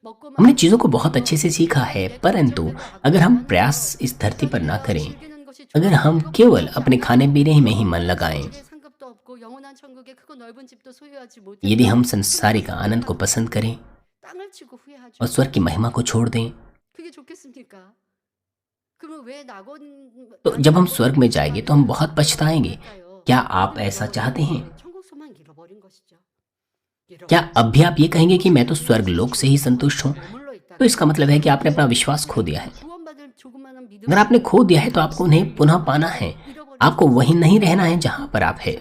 हमने चीजों को बहुत अच्छे से सीखा है, परंतु अगर हम प्रयास इस धरती पर ना करें, अगर हम केवल अपने खाने पीने में ही मन लगाएं, यदि हम संसारिक आनंद को पसंद करें और स्वर्ग की महिमा को छोड़ दें, तो जब हम स्वर्ग में जाएंगे तो हम बहुत पछताएंगे। क्या आप ऐसा चाहते हैं? क्या अब भी आप ये कहेंगे कि मैं तो स्वर्ग लोक से ही संतुष्ट हूं? तो इसका मतलब है कि आपने अपना विश्वास खो दिया है। अगर आपने खो दिया है तो आपको उन्हें पुनः पाना है। आपको वहीं नहीं रहना है जहां पर आप है,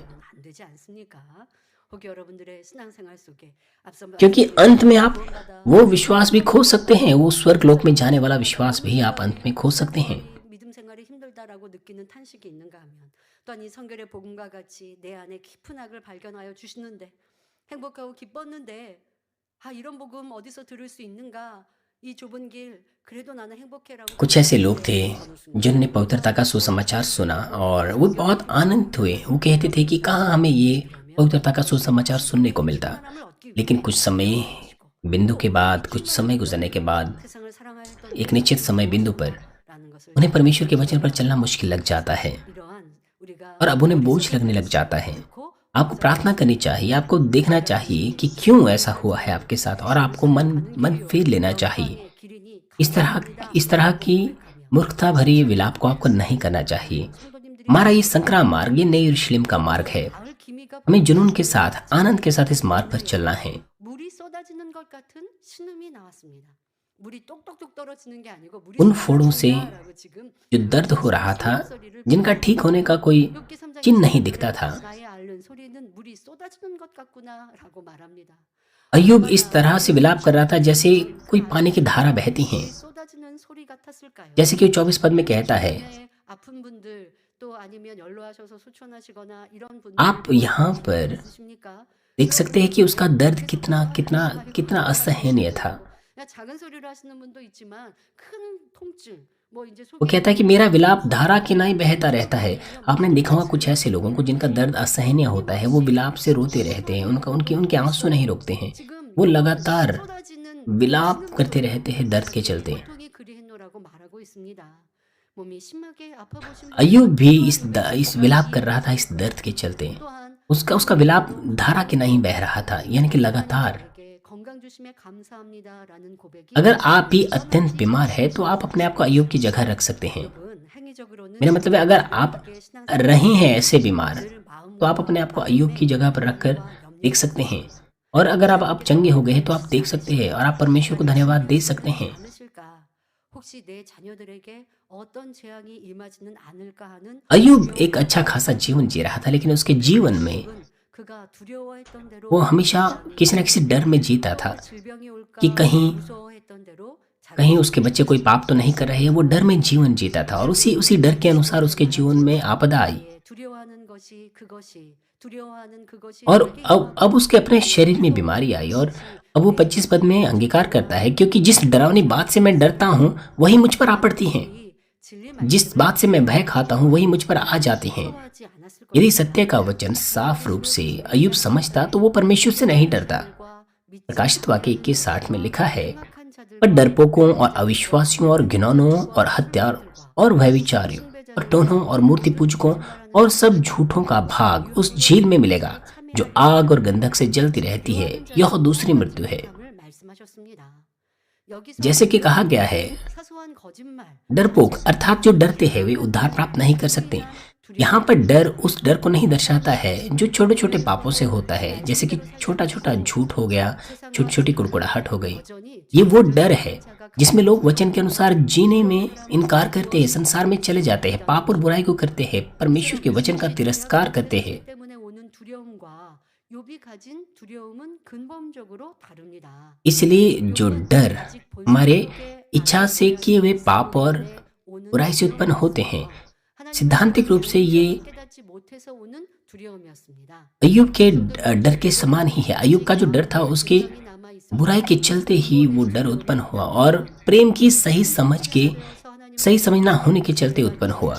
क्योंकि अंत में आप वो विश्वास भी खो सकते हैं। वो स्वर्ग लोक में जाने वाला विश्वास भी आप अंत में खो सकते हैं।
또한 이 성결의 복음과 같이 내 안에 깊은 악을 발견하여 주시는데 행복하고 기뻤는데 이런 복음 어디서 들을 수 있는가? 이 좁은 길 그래도 나는 행복해라고।
कुछ ऐसे लोग थे जिन्होंने पवित्रता का सुसमाचार सुना और वो बहुत आनंदित हुए। वो कहते थे कि कहाँ हमें ये पवित्रता का सुसमाचार सुनने को मिलता। लेकिन कुछ समय बिंदु के बाद, कुछ समय गुजरने के बाद, एक निश्चित समय बिंदु पर उन्हें परमेश्वर के वचन पर चलना मुश्किल लग जाता है और अब उन्हें बोझ लगने लग जाता है। आपको प्रार्थना करनी चाहिए, आपको देखना चाहिए कि क्यों ऐसा हुआ है आपके साथ, और आपको मन फेर लेना चाहिए। इस तरह की मूर्खता भरी विलाप को आपको नहीं करना चाहिए। हमारा ये संकरा मार्ग, ये नई यरूशलेम का मार्ग है। हमें जुनून के साथ, आनंद के साथ इस मार्ग पर चलना है। उन फोड़ों से जो दर्द हो रहा था, जिनका ठीक होने का कोई चिन्ह नहीं दिखता था, अय्यूब इस तरह से विलाप कर रहा था जैसे कोई पानी की धारा बहती है। जैसे कि 24 पद में कहता है, आप यहाँ पर देख सकते हैं कि उसका दर्द कितना कितना कितना असहनीय था। वो कहता है कि मेरा विलाप धारा के नहीं बहता रहता है। आपने देखा होगा कुछ ऐसे लोगों को जिनका दर्द असहनीय होता है, वो विलाप से रोते रहते हैं, उनके आंसू नहीं रुकते हैं, वो लगातार विलाप करते रहते हैं दर्द के चलते। अय्यूब भी इस विलाप कर रहा था इस दर्द के चलते। उसका विलाप धारा के नहीं बह रहा था, यानी कि लगातार। अगर आप भी अत्यंत बीमार है तो आप अपने आप को अय्यूब की जगह रख सकते हैं। मेरा मतलब है, अगर आप रहे हैं ऐसे बीमार तो आप अपने आप को अय्यूब की जगह पर रखकर देख सकते हैं। और अगर आप चंगे हो गए हैं तो आप देख सकते हैं और आप परमेश्वर को धन्यवाद दे सकते हैं।
않으실까? 혹시 내 자녀들에게 어떤 재앙이 임하지는 않을까 하는
अय्यूब एक अच्छा खासा जीवन जी रहा था, लेकिन उसके जीवन में
그가 두려워했던 대로
वो हमेशा किसी न किसी डर में जीता था
질병이 올까
कि कहीं
무서워했던 대로
कहीं उसके बच्चे कोई पाप तो नहीं कर रहे हैं। वो डर में जीवन जीता था और उसी डर के अनुसार उसके जीवन में आपदा आई।
두려워하는 것이 그것이 두려워하는 그것이
और
자기
अब उसके अपने शरीर में बीमारी आई और अब वो 25 पद में अंगीकार करता है, क्योंकि जिस डरावनी बात से मैं डरता हूँ वही मुझ पर आ पड़ती हैं,
진리
जिस बात से मैं भय खाता हूँ वही मुझ पर आ जाती हैं।
말씀하지 않았을
यदि सत्य का वचन साफ रूप से अय्यूब समझता तो वो परमेश्वर से नहीं डरता।
것과
प्रकाशित वाक्य 21:60 में लिखा है,
착한 जा들
पर डरपोकों और अविश्वासियों और घिनौनों और हत्यारों और व्यभिचारियों और टोन्हों और मूर्ति पूजकों और सब झूठों का भाग उस झील में मिलेगा जो आग और गंधक से जलती रहती है। यह दूसरी मृत्यु है।
말씀하셨습니다.
जैसे कि कहा गया है,
사소한 거짓말
डरपोक अर्थात जो डरते हैं वे उद्धार प्राप्त नहीं कर सकते। यहाँ पर डर उस डर को नहीं दर्शाता है जो छोटे छोटे पापों से होता है, जैसे कि छोटा छोटा झूठ हो गया, छोटी छोटी कुड़कुड़ाहट हो गई।
여전히
ये वो डर है जिसमें लोग वचन के अनुसार जीने में इनकार करते हैं, संसार में चले जाते हैं, पाप और बुराई को करते हैं, परमेश्वर के वचन का तिरस्कार करते हैं।
때문에 오는 두려움과 욥이 가진 두려움은 근본적으로 다릅니다.
इसलिए जो डर हमारे इच्छा से किए हुए पाप और बुराई से उत्पन्न होते हैं, सिद्धांतिक रूप से ये
깨닫지 못해서 오는 두려움이었습니다.
अय्यूब के डर के समान ही है। अय्यूब का जो डर था उसके
남아 있어
बुराई के चलते ही वो डर उत्पन्न हुआ और प्रेम की सही समझ ना होने के चलते उत्पन्न हुआ।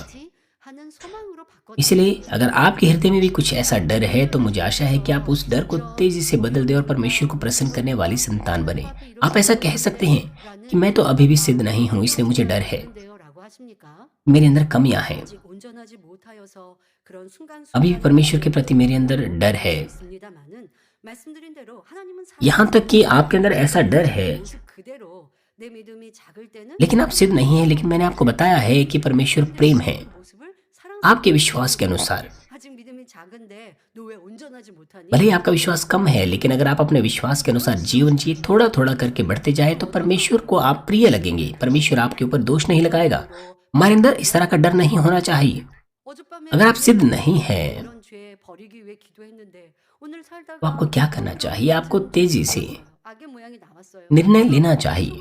하는 소망으로 바꿔
इसलिए अगर आपके हृदय में भी कुछ ऐसा डर है तो मुझे आशा है कि आप उस डर को तेजी से बदल दें और परमेश्वर को प्रसन्न करने वाली संतान बने। आप ऐसा कह सकते हैं कि मैं तो अभी भी सिद्ध नहीं हूँ, इसलिए मुझे डर है,
되어라고 하십니까?
मेरे अंदर कमियां हैं,
아직 온전하지 못하여서 그런
अभी भी परमेश्वर के प्रति मेरे अंदर डर है।
있습니다만은 말씀드린 대로 하나님은
यहाँ तक कि आपके अंदर ऐसा डर है
모습 그대로 내 믿음이 작을 때는
लेकिन आप सिद्ध नहीं है। लेकिन मैंने आपको बताया है कि परमेश्वर प्रेम है।
모습을 사랑
आपके विश्वास के अनुसार,
아직 믿음이 작은데 너 왜 온전하지 못하니?
भले ही आपका विश्वास कम है, लेकिन अगर आप अपने विश्वास के अनुसार जीवन जिए, थोड़ा थोड़ा करके बढ़ते जाए, तो परमेश्वर को आप प्रिय लगेंगे। परमेश्वर आपके ऊपर दोष नहीं लगाएगा। हमारे अंदर इस तरह का डर नहीं होना चाहिए।
어젯밤에
अगर आप सिद्ध नहीं हैं
이런 죄 버리기 위해 기도했는데 오늘
तो
살다가
आपको क्या करना चाहिए? आपको तेजी से
악의 모양이 나왔어요.
निर्णय लेना चाहिए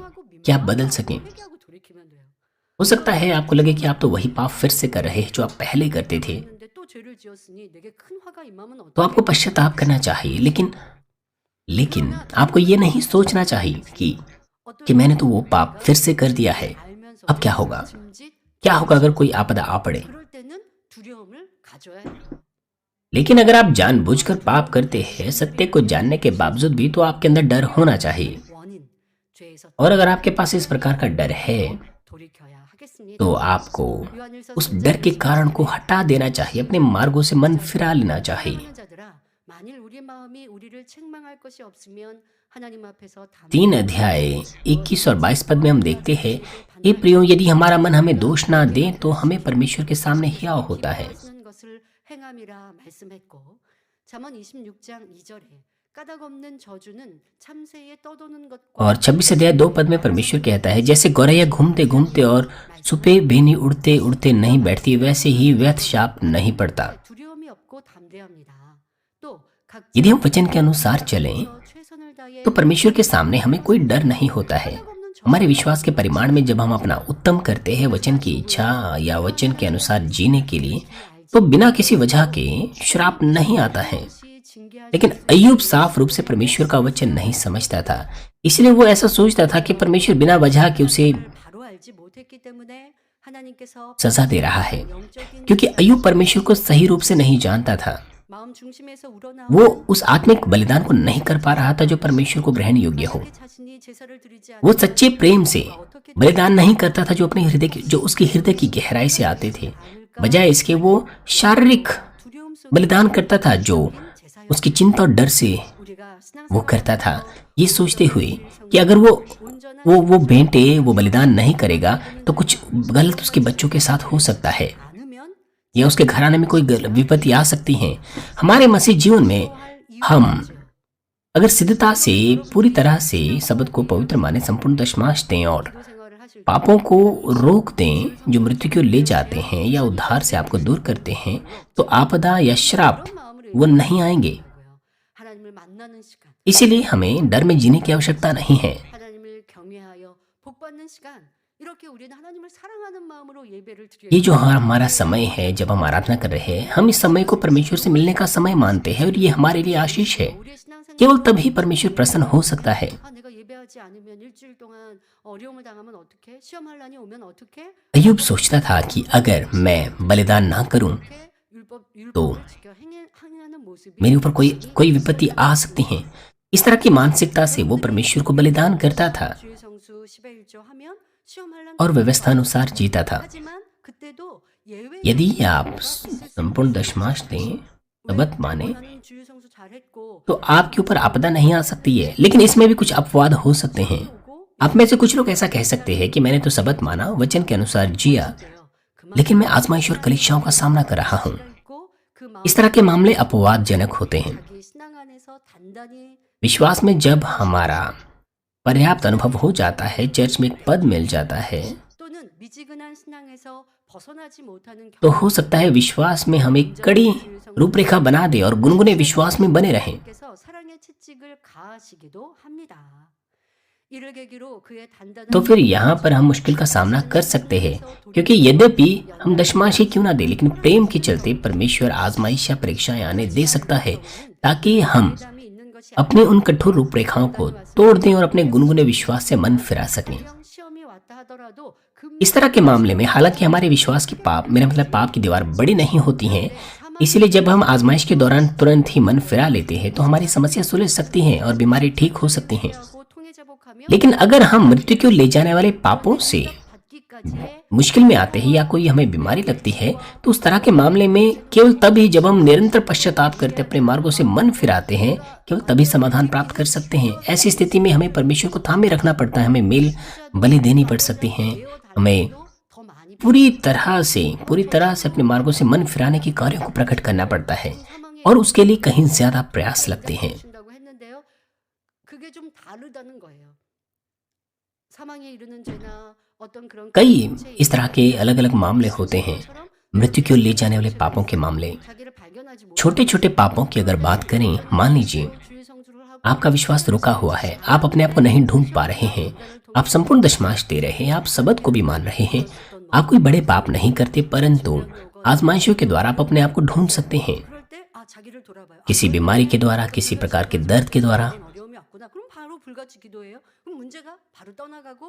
कि आप बदल सकें।
회개하고 돌이키면 돼요.
हो सकता है आपको लगे कि आप तो वही पाप फिर से कर रहे हैं जो आप पहले करते थे,
근데 또 죄를 지었으니 내게 큰 화가 임하면
तो
어떡해?
आपको पश्चाताप करना चाहिए। लेकिन आपको ये नहीं सोचना चाहिए कि मैंने तो वो पाप फिर से कर दिया है,
알면서
अब क्या होगा?
짐짓
क्या होगा अगर कोई आपदा आ पड़े?
그럴 때는 두려움을 가져야 해요.
लेकिन अगर आप जानबूझकर पाप करते हैं सत्य को जानने के बावजूद भी, तो आपके अंदर डर होना चाहिए।
원인 죄에서
और अगर आपके पास इस प्रकार का डर है
돌이켜야 하겠습니다.
तो आपको
요한일서
उस डर के कारण को हटा देना चाहिए, अपने मार्गों से मन फिरा लेना चाहिए।
사랑하는 자들아, 만일 우리 마음이 우리를 책망할 것이 없으면 하나님 앞에서
3 अध्याय 21 और 22 पद में हम देखते हैं, हे प्रियो, यदि हमारा मन हमें दोष ना दे तो हमें परमेश्वर के सामने हियाव होता है।
하시는 것을 행함이라 말씀했고, 잠언 26장 2절에 까닭 없는 저주는 참새에 떠도는 것과
और 26 अध्याय 2 पद में परमेश्वर कहता है, जैसे गौरैया घूमते घूमते और सुपे भेनी उड़ते उड़ते नहीं बैठती, वैसे ही व्यर्थ शाप नहीं पड़ता।
두려움이 없고 담대합니다. 또 각자
यदि हम वचन के अनुसार चलें
최선을 다해
तो परमेश्वर के सामने हमें कोई डर नहीं होता है। हमारे विश्वास के परिमाण में जब हम अपना उत्तम करते हैं वचन की इच्छा या वचन के अनुसार जीने के लिए, तो बिना किसी वजह के श्राप नहीं आता है। लेकिन अय्यूब साफ रूप से परमेश्वर का वचन नहीं समझता था, इसलिए वो ऐसा सोचता था कि परमेश्वर बिना वजह के उसे
바로 알지 못했기 때문에 하나님께서
सजा दे रहा है,
영적인
क्योंकि अय्यूब परमेश्वर को सही रूप से नहीं जानता था।
마음 중심에서 우러나오는
वो उस आत्मिक बलिदान को नहीं कर पा रहा था जो परमेश्वर को ग्रहण योग्य हो।
자신이 제사를 드리지
वो
않는
सच्चे प्रेम से
어떻게
बलिदान नहीं करता था जो उसके हृदय की गहराई से आते थे। बजाय इसके वो शारीरिक
두려움 속에
बलिदान करता था जो
제사여
उसकी चिंता और डर से
우리가
वो
신앙생활
करता था, ये सोचते हुए कि अगर
온전한
वो भेंटे वो बलिदान नहीं करेगा तो कुछ गलत उसके बच्चों के साथ हो सकता है
않으면
या उसके घराने में कोई विपत्ति आ सकती है। हमारे मसीह जीवन में हम अगर सिद्धता से पूरी तरह से शब्द को पवित्र माने, संपूर्ण दशमांश दें और
기도 생활을 하실 때
पापों को रोक दें जो मृत्यु की ओर ले जाते हैं या उद्धार से आपको दूर करते हैं, तो आपदा या श्राप
그런 마음으로
वो नहीं आएंगे।
고요. 하나님을 만나는 시간,
इसीलिए हमें डर में जीने की आवश्यकता नहीं है।
하나님을 경외하여 복받는 시간, 이렇게 우리는 하나님을 사랑하는 마음으로 예배를 드려야
ये जो हमारा समय है जब हम आराधना कर रहे हैं, हम इस समय को परमेश्वर से मिलने का समय मानते हैं और ये हमारे लिए आशीष है।
우리의 신앙생활
केवल तभी परमेश्वर प्रसन्न हो सकता है।
내가 예배하지 않으면 일주일 동안 어려움을 당하면 어떡해? 시험할란이 오면 어떡해?
अय्यूब सोचता था कि अगर मैं बलिदान ना करूं
이렇게 율법을
तो
지켜 행하는 모습이
मेरे ऊपर कोई विपत्ति आ सकती है। इस तरह की मानसिकता से वो परमेश्वर को बलिदान करता था
주의 성수 10의 1조 하면 시험할란
और व्यवस्था अनुसार जीता था।
하지만 그때도 예외
यदि आप संपूर्ण दशमांश दें, शब्द माने,
나는 주의 성수 잘했고
तो आपके ऊपर आपदा नहीं आ सकती है। लेकिन इसमें भी कुछ अपवाद हो सकते हैं। आप में से कुछ लोग ऐसा कह सकते हैं कि मैंने तो शब्द माना, वचन के अनुसार जिया, लेकिन मैं आजमाइश और परीक्षाओं का सामना कर रहा हूँ। इस तरह के मामले अपवादजनक होते हैं।
자기 신앙 안에서 단단히
विश्वास में जब हमारा पर्याप्त अनुभव हो जाता है, चर्च में एक पद मिल जाता है,
또는 미지근한 신앙에서 벗어나지 못하는
तो हो सकता है विश्वास में हम एक कड़ी रूपरेखा बना दे और गुनगुने विश्वास में बने रहें।
께서 사랑의 채찍을 가하시기도 합니다. 이를 계기로 그의 단단한
तो फिर यहाँ पर हम मुश्किल का सामना कर सकते हैं, क्योंकि यद्यपि हम दशमांश ही क्यों ना दे, लेकिन प्रेम के चलते परमेश्वर आजमाइश या परीक्षाएं आने दे सकता है ताकि हम
담이 있는 것이
अपने उन कठोर रूपरेखाओं को तोड़ दें और अपने गुनगुने विश्वास से मन फिरा सकें।
형 시험이 왔다 하더라도 그
इस तरह के मामले में हालांकि हमारे विश्वास की मेरा मतलब पाप की दीवार बड़ी नहीं होती है, इसीलिए जब हम आजमाइश के दौरान तुरंत ही मन फिरा लेते हैं तो हमारी समस्या सुलझ सकती है और बीमारी ठीक हो सकती है।
하고 통해자복하며
लेकिन अगर हम मृत्यु की ओर ले जाने वाले पापों से
받기까지의
मुश्किल में आते हैं या कोई हमें बीमारी लगती है, तो उस तरह के मामले में केवल तभी जब हम निरंतर पश्चाताप करते अपने मार्गों से मन फिराते हैं, केवल तभी समाधान प्राप्त कर सकते हैं। ऐसी स्थिति में हमें परमेश्वर को थामे रखना पड़ता है, हमें मेल बलि देनी पड़ सकती है, हमें
더 많이
पूरी तरह से अपने मार्गों से मन फिराने के कार्यों को प्रकट करना पड़ता है और उसके लिए कहीं ज्यादा प्रयास लगते हैं।
준다고 했는데요. 그게 좀 다르다는 거예요. 사망에 이르는 죄나 어떤 그런
कई इस तरह के अलग अलग मामले होते हैं, मृत्यु की ओर ले जाने वाले पापों के मामले।
자기를 발견하지 못
छोटे छोटे पापों की अगर बात करें, मान लीजिए
주의 성수를 하고
आपका विश्वास रुका हुआ है, आप अपने आप को नहीं ढूंढ पा रहे हैं, आप संपूर्ण दशमांश दे रहे हैं, आप शब्द को भी मान रहे हैं, आप कोई बड़े पाप नहीं करते, परंतु आजमाइशों के द्वारा आप अपने आप को ढूंढ सकते हैं।
그럴 때 자기를 돌아봐요.
किसी बीमारी के द्वारा, किसी प्रकार के दर्द के द्वारा,
어려움이 왔구나. 그럼 바로 불같이 기도해요. 그럼 문제가 바로 떠나가고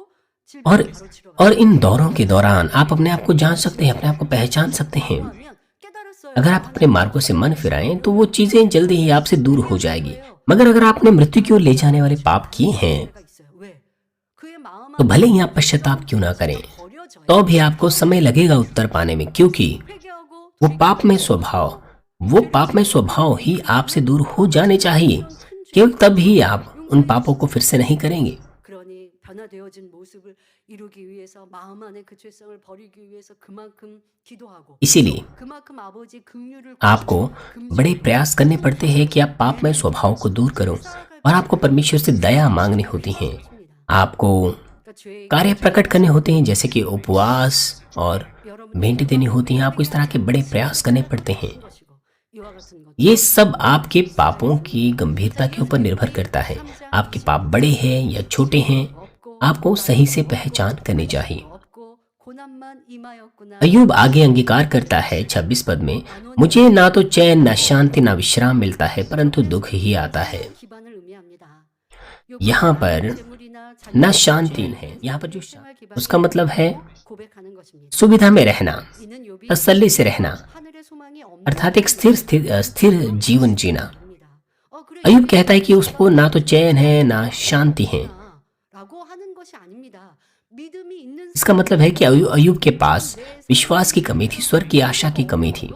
और
질병이 바로 치료가
इन दौरों के दौरान आप अपने आप को जान सकते हैं, अपने आप को पहचान सकते हैं।
하면 깨달았어요.
अगर आप अपने मार्गों से मन फिराएं तो वो चीजें जल्दी ही आपसे दूर हो जाएगी। मगर अगर आपने मृत्यु की ओर ले जाने वाले पाप किए हैं,
가 있어요. 왜? 그의 마음
तो भले ही आप पश्चाताप क्यों ना करें,
버려져요.
तो भी आपको समय लगेगा उत्तर पाने में, क्योंकि
회개하고
वो पाप में स्वभाव ही आपसे दूर हो जाने चाहिए। केवल तब ही आप उन पापों को फिर से नहीं करेंगे।
그러니 변화되어진 모습을 이루기 위해서 마음 안에 그 죄성을 버리기 위해서 그만큼 기도하고
इसीलिए
그만큼 아버지 긍휼을
आपको बड़े प्रयास करने पड़ते हैं कि आप पाप में स्वभाव को दूर करो और आपको परमेश्वर से दया मांगनी होती है। आपको
그러니까 죄의
कार्य प्रकट करने होते हैं, जैसे कि उपवास और
여러분
भेंट देनी होती हैं। आपको इस तरह के बड़े प्रयास करने पड़ते हैं।
것이고 이와 같은 것
ये सब आपके पापों की गंभीरता के ऊपर निर्भर करता है। आपके पाप बड़े हैं या छोटे हैं,
없고
आपको सही से पहचान करनी चाहिए।
없고 고난만 임하였구나.
अय्यूब आगे अंगीकार करता है 26 पद में, मुझे ना तो चैन, ना शांति, ना विश्राम मिलता है, परंतु दुख ही आता है।
기반을 의미합니다.
यहाँ पर न शांति है, यहाँ पर जो उसका मतलब है
고백하는 것입니다.
सुविधा में रहना,
이는 욥이
तसल्ली से रहना,
하늘의 소망이 없는
अर्थात एक स्थिर जीवन जीना।
겁니다. 그래
अय्यूब कहता है कि उसको ना तो चैन है ना शांति है।
라고 하는 것이 아닙니다. 믿음이 있는
इसका मतलब है कि अय्यूब के पास विश्वास की कमी थी, स्वर्ग की आशा की कमी थी।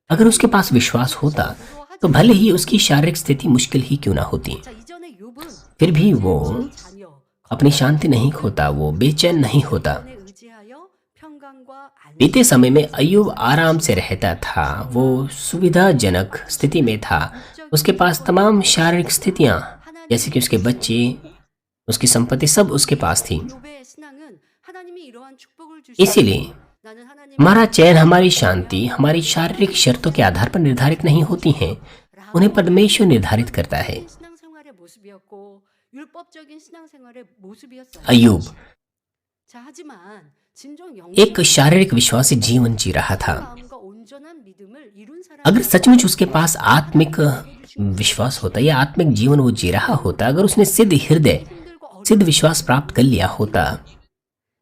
अगर उसके पास विश्वास होता तो भले ही उसकी शारीरिक स्थिति मुश्किल ही क्यों ना होती,
자, 이전에 욥은
फिर भी वो
자녀
अपनी शांति नहीं खोता, वो बेचैन नहीं होता।
에 의지하여 평강과 안녕
बीते समय में अय्यूब आराम से रहता था, वो सुविधाजनक स्थिति में था, उसके पास तमाम शारीरिक स्थितियां जैसे कि उसके बच्चे, उसकी संपत्ति सब उसके पास थी।
욥의 신앙은 하나님이 이러한 축복을 주시고
इसीलिए
나는 하나님의
हमारा चैन, हमारी शांति हमारी शारीरिक शर्तों के आधार पर निर्धारित नहीं होती हैं, उन्हें परमेश्वर निर्धारित करता है।
신앙생활의 모습이었고 율법적인 신앙생활의 모습이었어요.
अय्यूब
자, 하지만 진정
एक शारीरिक विश्वासी जीवन जी रहा था।
마음과 온전한 믿음을 이룬 사람
अगर सचमुच उसके पास आत्मिक विश्वास होता या आत्मिक जीवन वो जी रहा होता, अगर उसने सिद्ध हृदय,
힘들고
सिद्ध विश्वास प्राप्त कर लिया होता,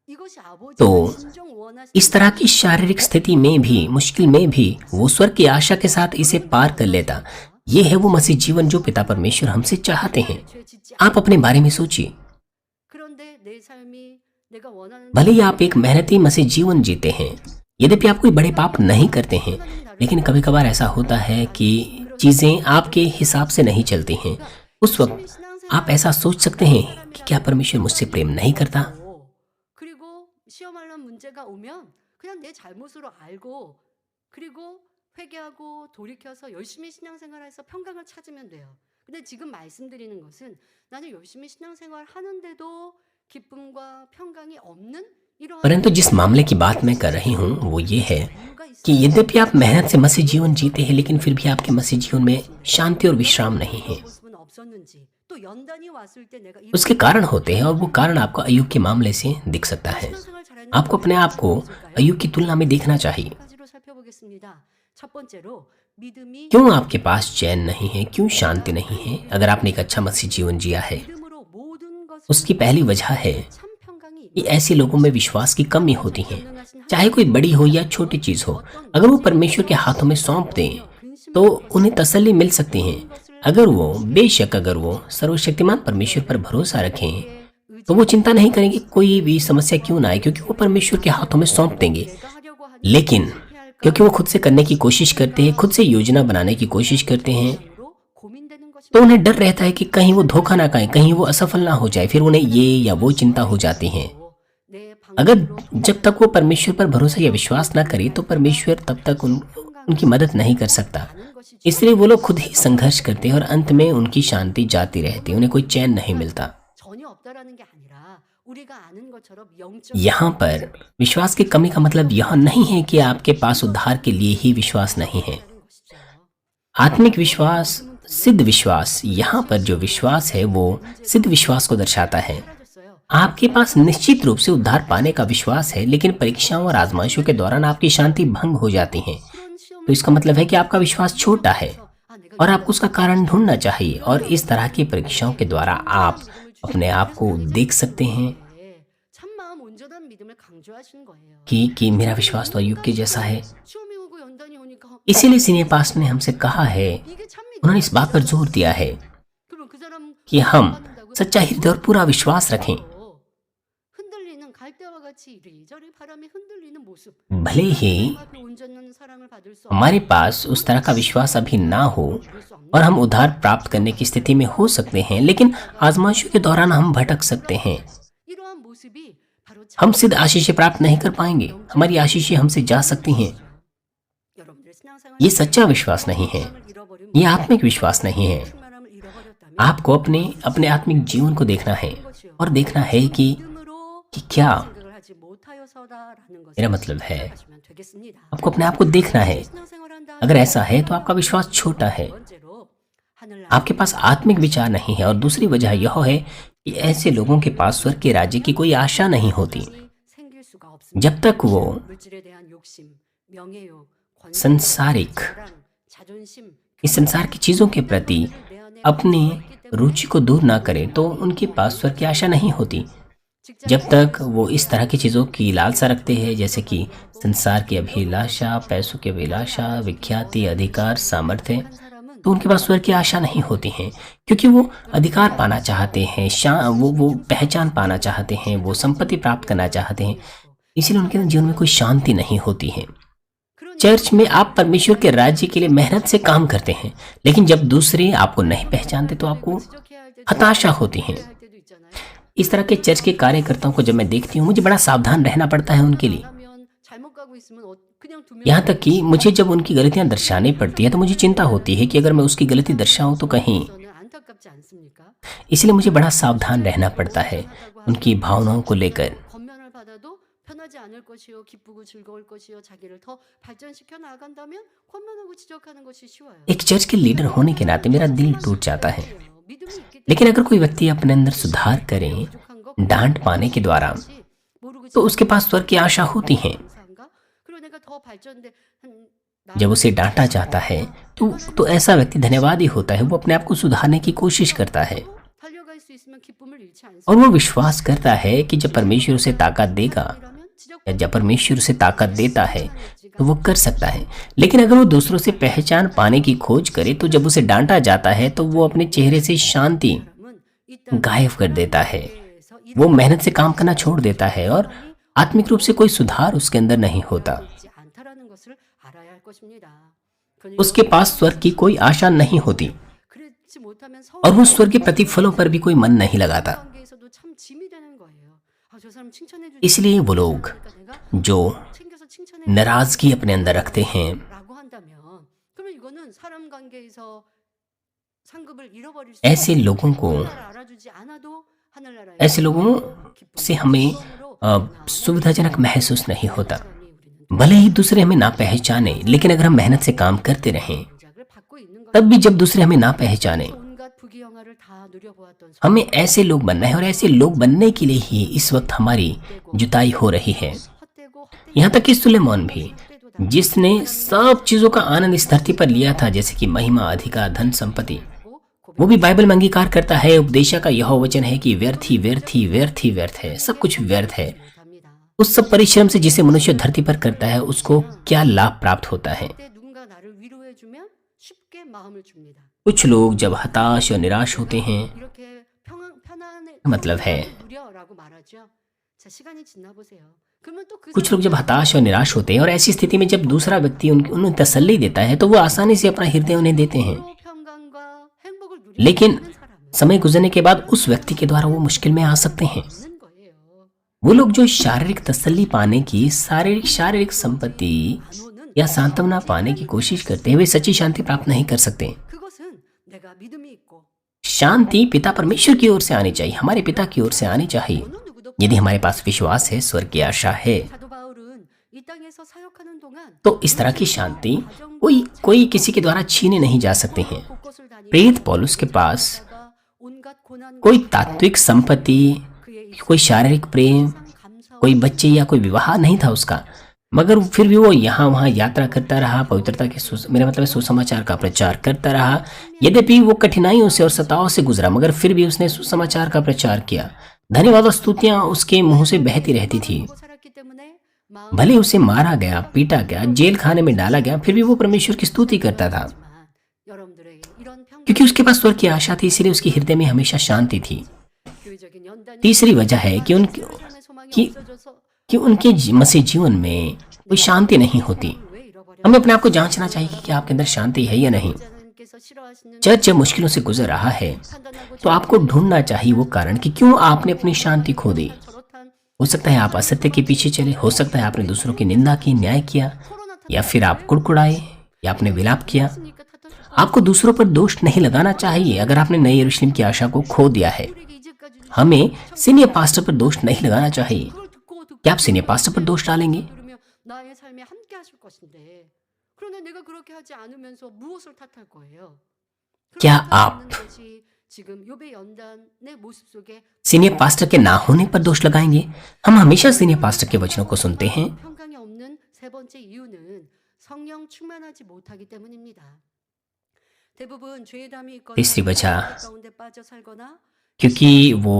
이것이 아버지가
तो
진정 원하시는
इस तरह की शारीरिक स्थिति में भी, मुश्किल में भी वो स्वर्ग की आशा के साथ इसे पार कर लेता। ये है वो मसीह जीवन जो पिता परमेश्वर हमसे चाहते हैं।
죄 짓지
आप अपने बारे में सोचिए।
그런데 내 삶이 내가 원하는
भले ही आप एक मेहनती मसीह जीवन जीते हैं, यद्यपि आप कोई बड़े पाप नहीं करते हैं, लेकिन कभी कभार ऐसा होता है कि चीजें आपके हिसाब से नहीं चलती हैं। उस वक्त आप ऐसा सोच सकते हैं कि क्या परमेश्वर मुझसे प्रेम नहीं करता।
그리고 시험하는 문제가 오면 그냥 내 잘못으로 알고 그리고 회개하고 돌이켜서 열심히 신앙생활해서 평강을 찾으면 돼요. 근데 지금 말씀드리는 것은 나는 열심히 신앙생활 하는데도 기쁨과 평강이 없는 이러한
परंतु जिस मामले की बात मैं कर रही हूँ वो ये है
이유가
कि यद्यपि आप मेहनत से मसीह जीवन जीते हैं, लेकिन फिर भी आपके मसीह जीवन में शांति और विश्राम नहीं है।
모습은 없었는지 또 연단이 왔을 때 내가 이
उसके कारण होते हैं और वो कारण आपको अय्यूब के मामले से दिख सकता है।
신앙생활 잘했는지
आपको अपने आप को अय्यूब की तुलना में देखना चाहिए।
가지로 살펴보겠습니다. 첫 번째로 믿음이
क्यों आपके पास चैन नहीं है, क्यों शांति नहीं है अगर आपने एक अच्छा मसीह जीवन जिया है?
믿음으로 모든 것을
उसकी पहली वजह है
참 평강이
कि ऐसे लोगों में विश्वास की कमी होती है, चाहे कोई बड़ी हो या छोटी चीज हो। अगर वो परमेश्वर के हाथों में सौंप दें तो उन्हें तसल्ली मिल सकती है। अगर वो सर्वशक्तिमान परमेश्वर पर भरोसा रखें तो वो चिंता नहीं करेंगे कोई भी समस्या क्यों ना आए, क्योंकि वो परमेश्वर के हाथों में सौंप देंगे।
내가 하려고 하는
लेकिन क्योंकि वो खुद से करने की कोशिश करते हैं, खुद से योजना बनाने की कोशिश करते हैं,
식으로 고민되는 것이
तो उन्हें डर रहता है कि कहीं वो धोखा ना खाएं, कहीं वो असफल ना हो जाए। फिर उन्हें ये या वो चिंता हो जाती है।
내
अगर जब तक वो परमेश्वर पर भरोसा या विश्वास ना करे तो परमेश्वर तब तक उनकी मदद नहीं कर सकता।
방하는 것이
इसलिए वो लोग खुद ही संघर्ष करते हैं और अंत में उनकी शांति जाती रहती है, उन्हें कोई चैन नहीं मिलता।
전혀 없다라는 게 아니라 우리가 아는 것처럼 영적
यहाँ पर विश्वास की कमी का मतलब यह नहीं है कि आपके पास उद्धार के लिए ही विश्वास नहीं है।
것이죠.
आत्मिक विश्वास, सिद्ध विश्वास, यहाँ पर जो विश्वास है वो सिद्ध विश्वास को दर्शाता है।
사라졌어요.
आपके पास निश्चित रूप से उद्धार पाने का विश्वास है, लेकिन परीक्षाओं और आजमाइशों के दौरान आपकी शांति भंग हो जाती है।
그런 시험을
तो इसका मतलब है कि आपका विश्वास छोटा है
아, 내가
और आपको उसका कारण ढूंढना चाहिए। और इस तरह की परीक्षाओं के द्वारा आप अपने आप को देख सकते हैं
참마음 온전한 믿음을 강조하시는 거예요.
कि मेरा विश्वास तो अय्यूब के जैसा है।
시험이 오고 연단이 오니까
इसीलिए सीनियर पास्टर ने हमसे कहा है,
이게 참 믿음.
उन्होंने इस बात पर जोर दिया है
그럼 그 사람
कि हम सच्चा हृदय और पूरा विश्वास रखें।
흔들리는 갈대와 같이 이리저리 바람이 흔들리는 모습.
भले ही
앞에 온전한 사랑을 받을 수
हमारे पास उस तरह का विश्वास अभी ना हो और हम उद्धार प्राप्त करने की स्थिति में हो सकते हैं, लेकिन आजमाइशों के दौरान हम भटक सकते हैं।
이러한 모습이 바로
हम सिद्ध आशीषें प्राप्त नहीं कर पाएंगे, हमारी आशीषें हमसे जा सकती हैं।
여러분들 신앙생활
ये सच्चा विश्वास नहीं है, ये आत्मिक विश्वास नहीं है।
충만함을 잃어버렸다면
आपको अपने आत्मिक जीवन को देखना है और देखना है कि
믿음으로
क्या
생각을 하지 못하여서다라는 것을
मेरा मतलब है,
하시면 되겠습니다.
आपको अपने आप को देखना है।
신앙생활한다.
अगर ऐसा है तो आपका विश्वास छोटा है,
번째로 하늘
आपके पास आत्मिक विचार नहीं है। और दूसरी वजह यह है कि ऐसे लोगों के पास स्वर्ग के राज्य की कोई आशा नहीं होती
생길 수가 없습니다.
जब तक वो
물질에 대한 욕심, 명예욕, 권세,
संसारिक,
자랑, 자존심,
इस संसार की चीजों के प्रति
내 안에
अपनी रुचि को दूर ना करें तो उनके पास स्वर्ग की आशा नहीं होती।
직장
जब तक वो इस तरह की चीजों की लालसा रखते हैं, जैसे कि संसार की अभिलाषा, पैसों की अभिलाषा, विख्याति, अधिकार, सामर्थ्य,
한 사람은
तो उनके पास स्वर्ग की आशा नहीं होती है, क्योंकि वो अधिकार पाना चाहते हैं, वो पहचान पाना चाहते हैं, वो संपत्ति प्राप्त करना चाहते हैं। इसीलिए उनके जीवन में कोई शांति नहीं होती है। चर्च में आप परमेश्वर के राज्य के लिए मेहनत से काम करते हैं, लेकिन जब दूसरे आपको नहीं पहचानते तो आपको
지적해야 할 때도
हताशा होती है।
할 때도 있잖아요.
इस तरह के चर्च के कार्यकर्ताओं को जब मैं देखती हूँ, मुझे बड़ा सावधान रहना पड़ता है उनके लिए।
그러면 잘못 가고 있으면 그냥 두면
यहाँ तक कि मुझे जब उनकी गलतियां दर्शानी पड़ती है तो मुझे चिंता होती है कि अगर मैं उसकी गलती दर्शाऊं तो कहीं
저는 안타깝지 않습니까?
इसलिए मुझे बड़ा सावधान रहना पड़ता है उनकी भावनाओं को लेकर।
겉면을 받아도 편하지 않을 것이요 기쁘고 즐거울 것이요 자기를 더 발전시켜 나간다면 겉면하고 지적하는 것이 쉬워요.
एक चर्च के लीडर होने के नाते मेरा दिल टूट जाता है,
믿음이 있기
लेकिन अगर कोई व्यक्ति अपने अंदर सुधार करे
부족한 것
डांट पाने के द्वारा,
모르고
तो उसके पास स्वर्ग की आशा होती है।
감사한가? 그리고 내가 더 발전돼
जब उसे डांटा जाता है तो ऐसा व्यक्ति धन्यवादी होता है। वो अपने आप को सुधारने की कोशिश करता है
달려갈 수 있으면 기쁨을 잃지 않습니다.
और वो विश्वास करता है कि जब परमेश्वर उसे ताकत देगा या जब परमेश्वर उसे ताकत देता है तो वो कर सकता है। लेकिन अगर वो दूसरों से पहचान पाने की खोज करे तो जब उसे डांटा जाता है तो वो अपने चेहरे से शांति गायब कर देता है। वो मेहनत से काम करना छोड़ देता है और आत्मिक रूप से कोई सुधार उसके अंदर नहीं होता।
않다라는 것을 알아야 할 것입니다.
उसके पास स्वर्ग की कोई आशा नहीं होती
그렇지 못하면
और वो स्वर्ग के प्रतिफलों पर भी कोई मन नहीं लगाता।
관계에서도 참 짐이 되는 거예요. 저 사람 칭찬해 주지
इसलिए वो लोग जो
챙겨서 칭찬해
नाराजगी अपने अंदर रखते हैं,
라고 한다면 그러면 이거는 사람 관계에서 상급을 잃어버릴 수
ऐसे लोगों को
알아주지 않아도 하늘나라에
ऐसे लोगों से हमें सुविधाजनक महसूस नहीं होता। भले ही दूसरे हमें ना पहचाने, लेकिन अगर हम मेहनत से काम करते रहें
동작을 받고 있는 거
तब भी जब दूसरे हमें ना पहचाने,
온갖 부귀영화를 다 누려보았던
हमें ऐसे लोग बनना है और ऐसे लोग बनने के लिए ही इस वक्त हमारी जुताई हो रही है।
헛되고
यहाँ तक कि सुलेमान भी, जिसने सब चीजों का आनंद इस धरती पर लिया था, जैसे कि महिमा, अधिकार, धन, संपत्ति, वो भी बाइबल में अंगीकार करता है, उपदेशा का यह वचन है कि व्यर्थ ही व्यर्थ ही व्यर्थ ही व्यर्थ है, सब कुछ व्यर्थ है।
못합니다.
उस सब परिश्रम से जिसे मनुष्य धरती पर करता है उसको क्या लाभ प्राप्त होता है।
그때 누군가 나를 위로해 주면 쉽게 마음을 줍니다.
कुछ लोग जब हताश और निराश होते हैं,
이렇게 편안해
मतलब है
누려라고 말하죠. 자, 시간이 지나 보세요. 그러면 또 그
कुछ लोग जब हताश और निराश होते हैं और ऐसी स्थिति में जब दूसरा व्यक्ति उन्हें तसल्ली देता है तो वो आसानी से अपना हृदय उन्हें देते हैं।
평강과 행복을 누리는
लेकिन
사람은
समय गुजरने के बाद उस व्यक्ति के द्वारा वो मुश्किल में आ सकते हैं।
없는 거예요.
वो लोग जो शारीरिक तसल्ली पाने की, शारीरिक संपत्ति
단호는
या सांत्वना पाने की कोशिश करते हैं, वे सच्ची शांति प्राप्त नहीं कर सकते।
그것은 내가 믿음이 있고
शांति पिता परमेश्वर की ओर से आनी चाहिए, हमारे पिता की ओर से आनी चाहिए।
어느 누구도
यदि हमारे पास विश्वास है, स्वर्ग की आशा है,
사도 바울은 이 땅에서 사역하는 동안
तो इस तरह की शांति कोई किसी के द्वारा छीने नहीं जा सकते हैं।
곳곳을 다니고
प्रेरित पौलुस के पास
다가 온갖 고난과
कोई तात्विक संपत्ति,
그의
कोई शारीरिक प्रेम,
감사와
कोई बच्चे या कोई विवाह नहीं था उसका, मगर फिर भी वो यहाँ वहाँ यात्रा करता रहा, पवित्रता के मेरा मतलब सुसमाचार का प्रचार करता रहा। यद्यपि वो कठिनाइयों से और सताओं से गुजरा, मगर फिर भी उसने सुसमाचार का प्रचार किया। धन्यवाद और स्तुतियां उसके मुंह से बहती रहती थी।
하고 살았기 때문에 마음
भले उसे मारा गया, पीटा गया, जेल खाने में डाला गया, फिर भी वो परमेश्वर की स्तुति करता था,
여러분들에게 이런 평
क्योंकि उसके पास स्वर्ग की आशा थी, इसलिए उसके हृदय में हमेशा शांति थी।
교회적인 연단이
तीसरी वजह है कि
삶의 소망이
कि-
없어져서
उनके मसीह जीवन में कोई शांति नहीं होती।
왜 잃어버려?
हमें अपने आप को जांचना चाहिए कि क्या आपके अंदर शांति है या नहीं।
목자님께서 싫어하시는
चर्च जब मुश्किलों से गुजर रहा है
판단하고
तो आपको ढूंढना चाहिए वो कारण कि क्यों आपने अपनी शांति खो दी।
저렇단
हो सकता है आप असत्य के पीछे चले, हो सकता है आपने दूसरों की निंदा की, न्याय किया,
코로나
या फिर आप कुड़कुड़ाए या आपने विलाप किया।
탓이니까 탓할 수
आपको दूसरों पर दोष नहीं लगाना चाहिए अगर आपने नए यरूशलेम की आशा को खो दिया है।
우리에게 이제까지는
हमें सीनियर पास्टर पर दोष नहीं लगाना चाहिए।
그걸 듣고
क्या आप सीनियर पास्टर पर दोष डालेंगे?
들으며 나의 삶에 함께 하실 것인데 그런데 내가 그렇게 하지 않으면서 무엇을 탓할 거예요?
क्या
그렇게
आप-
탓하는 것이 지금 욥의 연단의 모습 속에
सीनियर पास्टर के ना होने पर दोष लगाएंगे? हम हमेशा सीनियर पास्टर के वचनों को सुनते हैं।
평강이 없는 세 번째 이유는 성령 충만하지 못하기 때문입니다. 대부분 죄의 담이 있거나
तीसरी वजह
가운데 빠져 살거나
क्योंकि वो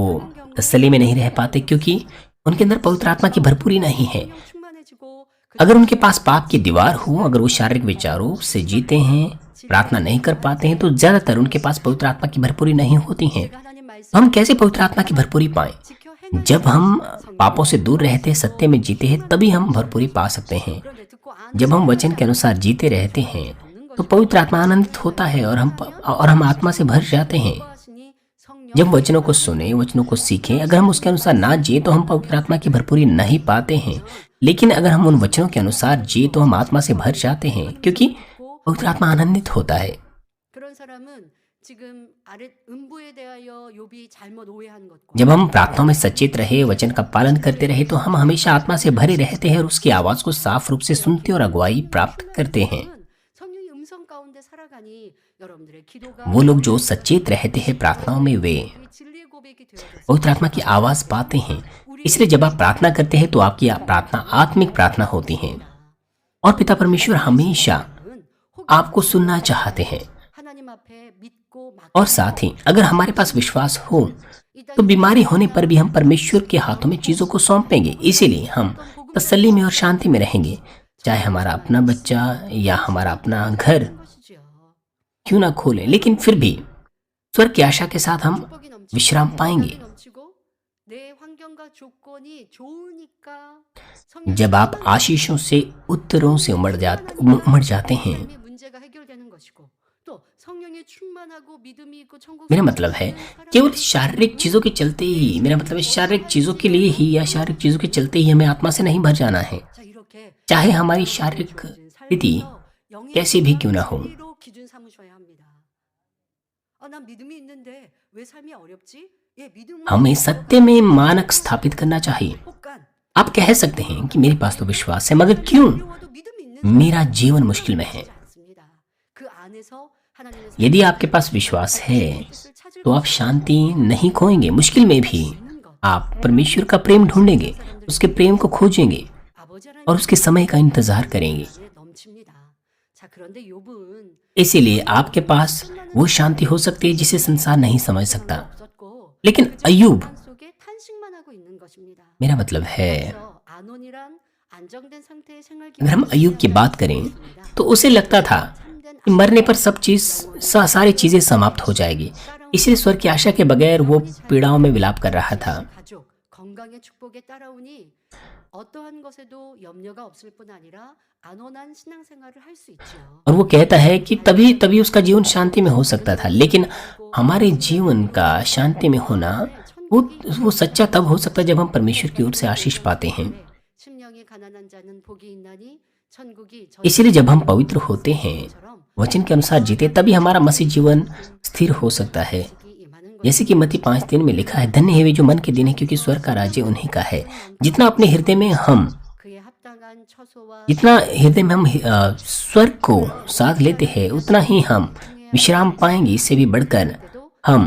तसल्ली में नहीं रह पाते, क्योंकि उनके अंदर पवित्र आत्मा की भरपूरी नहीं है।
성령 충만해지고
अगर उनके पास पाप की दीवार हो, अगर वो शारीरिक विचारों से जीते हैं, प्रार्थना नहीं कर पाते हैं, तो ज्यादातर उनके पास पवित्र आत्मा की भरपूरी नहीं होती है।
내가 하나님 말씀
तो हम कैसे पवित्र आत्मा की भरपूरी पाएं?
지켜 행할
जब हम पापों से दूर रहते, सत्य में जीते हैं, तभी हम भरपूरी पा सकते हैं।
그런데 듣고 안
जब हम वचन के अनुसार जीते रहते हैं तो पवित्र आत्मा आनंदित होता है और हम आत्मा से भर जाते हैं।
하시니 성령
जब वचनों को सुने, वचनों को सीखें, अगर हम उसके अनुसार ना जिए तो हम पवित्र आत्मा की भरपूरी नहीं पाते हैं। लेकिन अगर हम उन वचनों के अनुसार जिए तो हम आत्मा से भर जाते हैं, क्योंकि पवित्र आत्मा आनंदित होता है।
그런 사람은 지금 아랫 음부에 대하여 욥이 잘못 오해한 것과
जब हम प्रार्थनाओं में सचेत रहे, वचन का पालन करते रहे, तो हम हमेशा आत्मा से भरे रहते हैं और उसकी आवाज को साफ रूप से सुनते और अगुवाई प्राप्त करते हैं।
성령의 음성 가운데 살아가니 여러분들의 기도가
वो लोग जो सचेत रहते हैं प्रार्थनाओं में, वे
진리의 고백이 되어졌습니다.
पवित्र आत्मा की आवाज पाते हैं। इसलिए जब आप प्रार्थना करते हैं तो आपकी प्रार्थना आत्मिक प्रार्थना होती है और पिता परमेश्वर हमेशा आपको सुनना चाहते हैं।
하나님 앞에 믿고
और साथ ही अगर हमारे पास विश्वास हो तो बीमारी होने पर भी हम परमेश्वर के हाथों में चीजों को सौंपेंगे। इसीलिए हम तसल्ली में और शांति में रहेंगे, चाहे हमारा अपना बच्चा या हमारा अपना घर
것이지요.
क्यों ना खोले, लेकिन फिर भी स्वर्ग की आशा के साथ हम
축복이 넘치고
विश्राम पाएंगे।
건강이 넘치고 내 환경과 조건이 좋으니까
जब आप आशीषों से उत्तरों से उमड़ जाते हैं,
삶의 문제가 해결되는 것이고 또 성령에 충만하고 믿음이 있고 천국
मेरा मतलब है केवल शारीरिक चीजों के चलते ही, मेरा मतलब है शारीरिक चीजों के लिए ही या शारीरिक चीजों के चलते ही हमें आत्मा से नहीं भर जाना है।
자 이렇게
चाहे हमारी शारीरिक स्थिति कैसी भी क्यों ना हो,
진리로 기준 삼으셔야 합니다. 난 믿음이 있는데 왜 삶이 어렵지? 예, 믿음은
हमें सत्य में मानक स्थापित करना चाहिए।
혹간
आप कह सकते हैं कि मेरे पास तो विश्वास है, मगर क्यों
어려워도 믿음이 있는
मेरा जीवन मुश्किल में है।
않습니다. 그 안에서 하나님의
यदि आपके पास विश्वास है तो आप शांति नहीं खोएंगे। मुश्किल में भी आप परमेश्वर का प्रेम ढूंढेंगे, उसके प्रेम को खोजेंगे
아버지라는
और उसके समय का इंतजार करेंगे।
게 넘칩니다. 자, 그런데 욥은
इसीलिए आपके पास वो शांति हो सकती है जिसे संसार नहीं समझ सकता।
없었고
लेकिन अय्यूब,
산 속에 탄식만 하고 있는 것입니다.
मेरा मतलब है
그래서 안온이란 안정된 상태의 생활
अगर हम अय्यूब की बात करें तो उसे लगता था कि मरने पर सब चीज सारी चीजें समाप्त हो जाएगी। इसलिए स्वर्ग की आशा के बगैर वो पीड़ाओं में विलाप कर रहा था।
가족 건강의 축복에 따라오니 어떠한 것에도 염려가 없을 뿐 아니라 안온한 신앙생활을 할 수 있지요.
और वो कहता है कि तभी तभी उसका जीवन शांति में हो सकता था। लेकिन हमारे जीवन का शांति में होना वो सच्चा तब हो सकता है जब हम परमेश्वर की ओर से आशीष पाते हैं।
심령이 가난한 자는 복이 있나니 천국이
इसीलिए जब हम पवित्र होते हैं, वचन के अनुसार जीते, तभी हमारा मसीह जीवन स्थिर हो सकता है। जैसे कि मत्ती 5:3 में लिखा है, धन्य है वे जो मन के दिन है, क्योंकि स्वर्ग का राज्य उन्हीं का है। जितना अपने हृदय में हम
그에 합당한 처소와
जितना हृदय में हम स्वर्ग को साथ लेते हैं, उतना ही हम विश्राम पाएंगे। इससे भी बढ़कर हम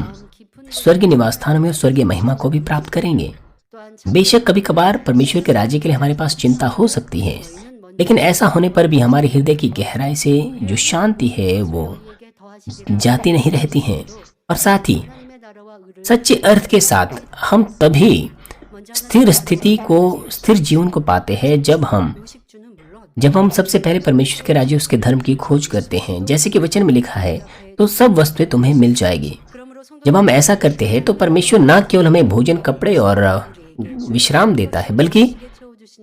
स्वर्गीय निवास स्थानों में और स्वर्गीय महिमा को भी प्राप्त करेंगे।
또한
बेशक कभी कभार परमेश्वर के राज्य के लिए हमारे पास चिंता हो सकती है, लेकिन ऐसा होने पर भी हमारे हृदय की गहराई से जो शांति है वो
우리에게 더하시기를
जाती नहीं रहती है। और साथ ही
하나님의 나라와 의를
सच्चे अर्थ के साथ हम तभी
먼저
स्थिर स्थिति को, स्थिर जीवन को पाते हैं
의식주는 물론
जब हम सबसे पहले परमेश्वर के राज्य, उसके धर्म की खोज करते हैं। जैसे कि वचन में लिखा है, तो सब वस्तुएं तुम्हें मिल जाएगी।
그러므로 성경
जब हम ऐसा करते हैं तो परमेश्वर न केवल हमें भोजन, कपड़े और विश्राम देता है, बल्कि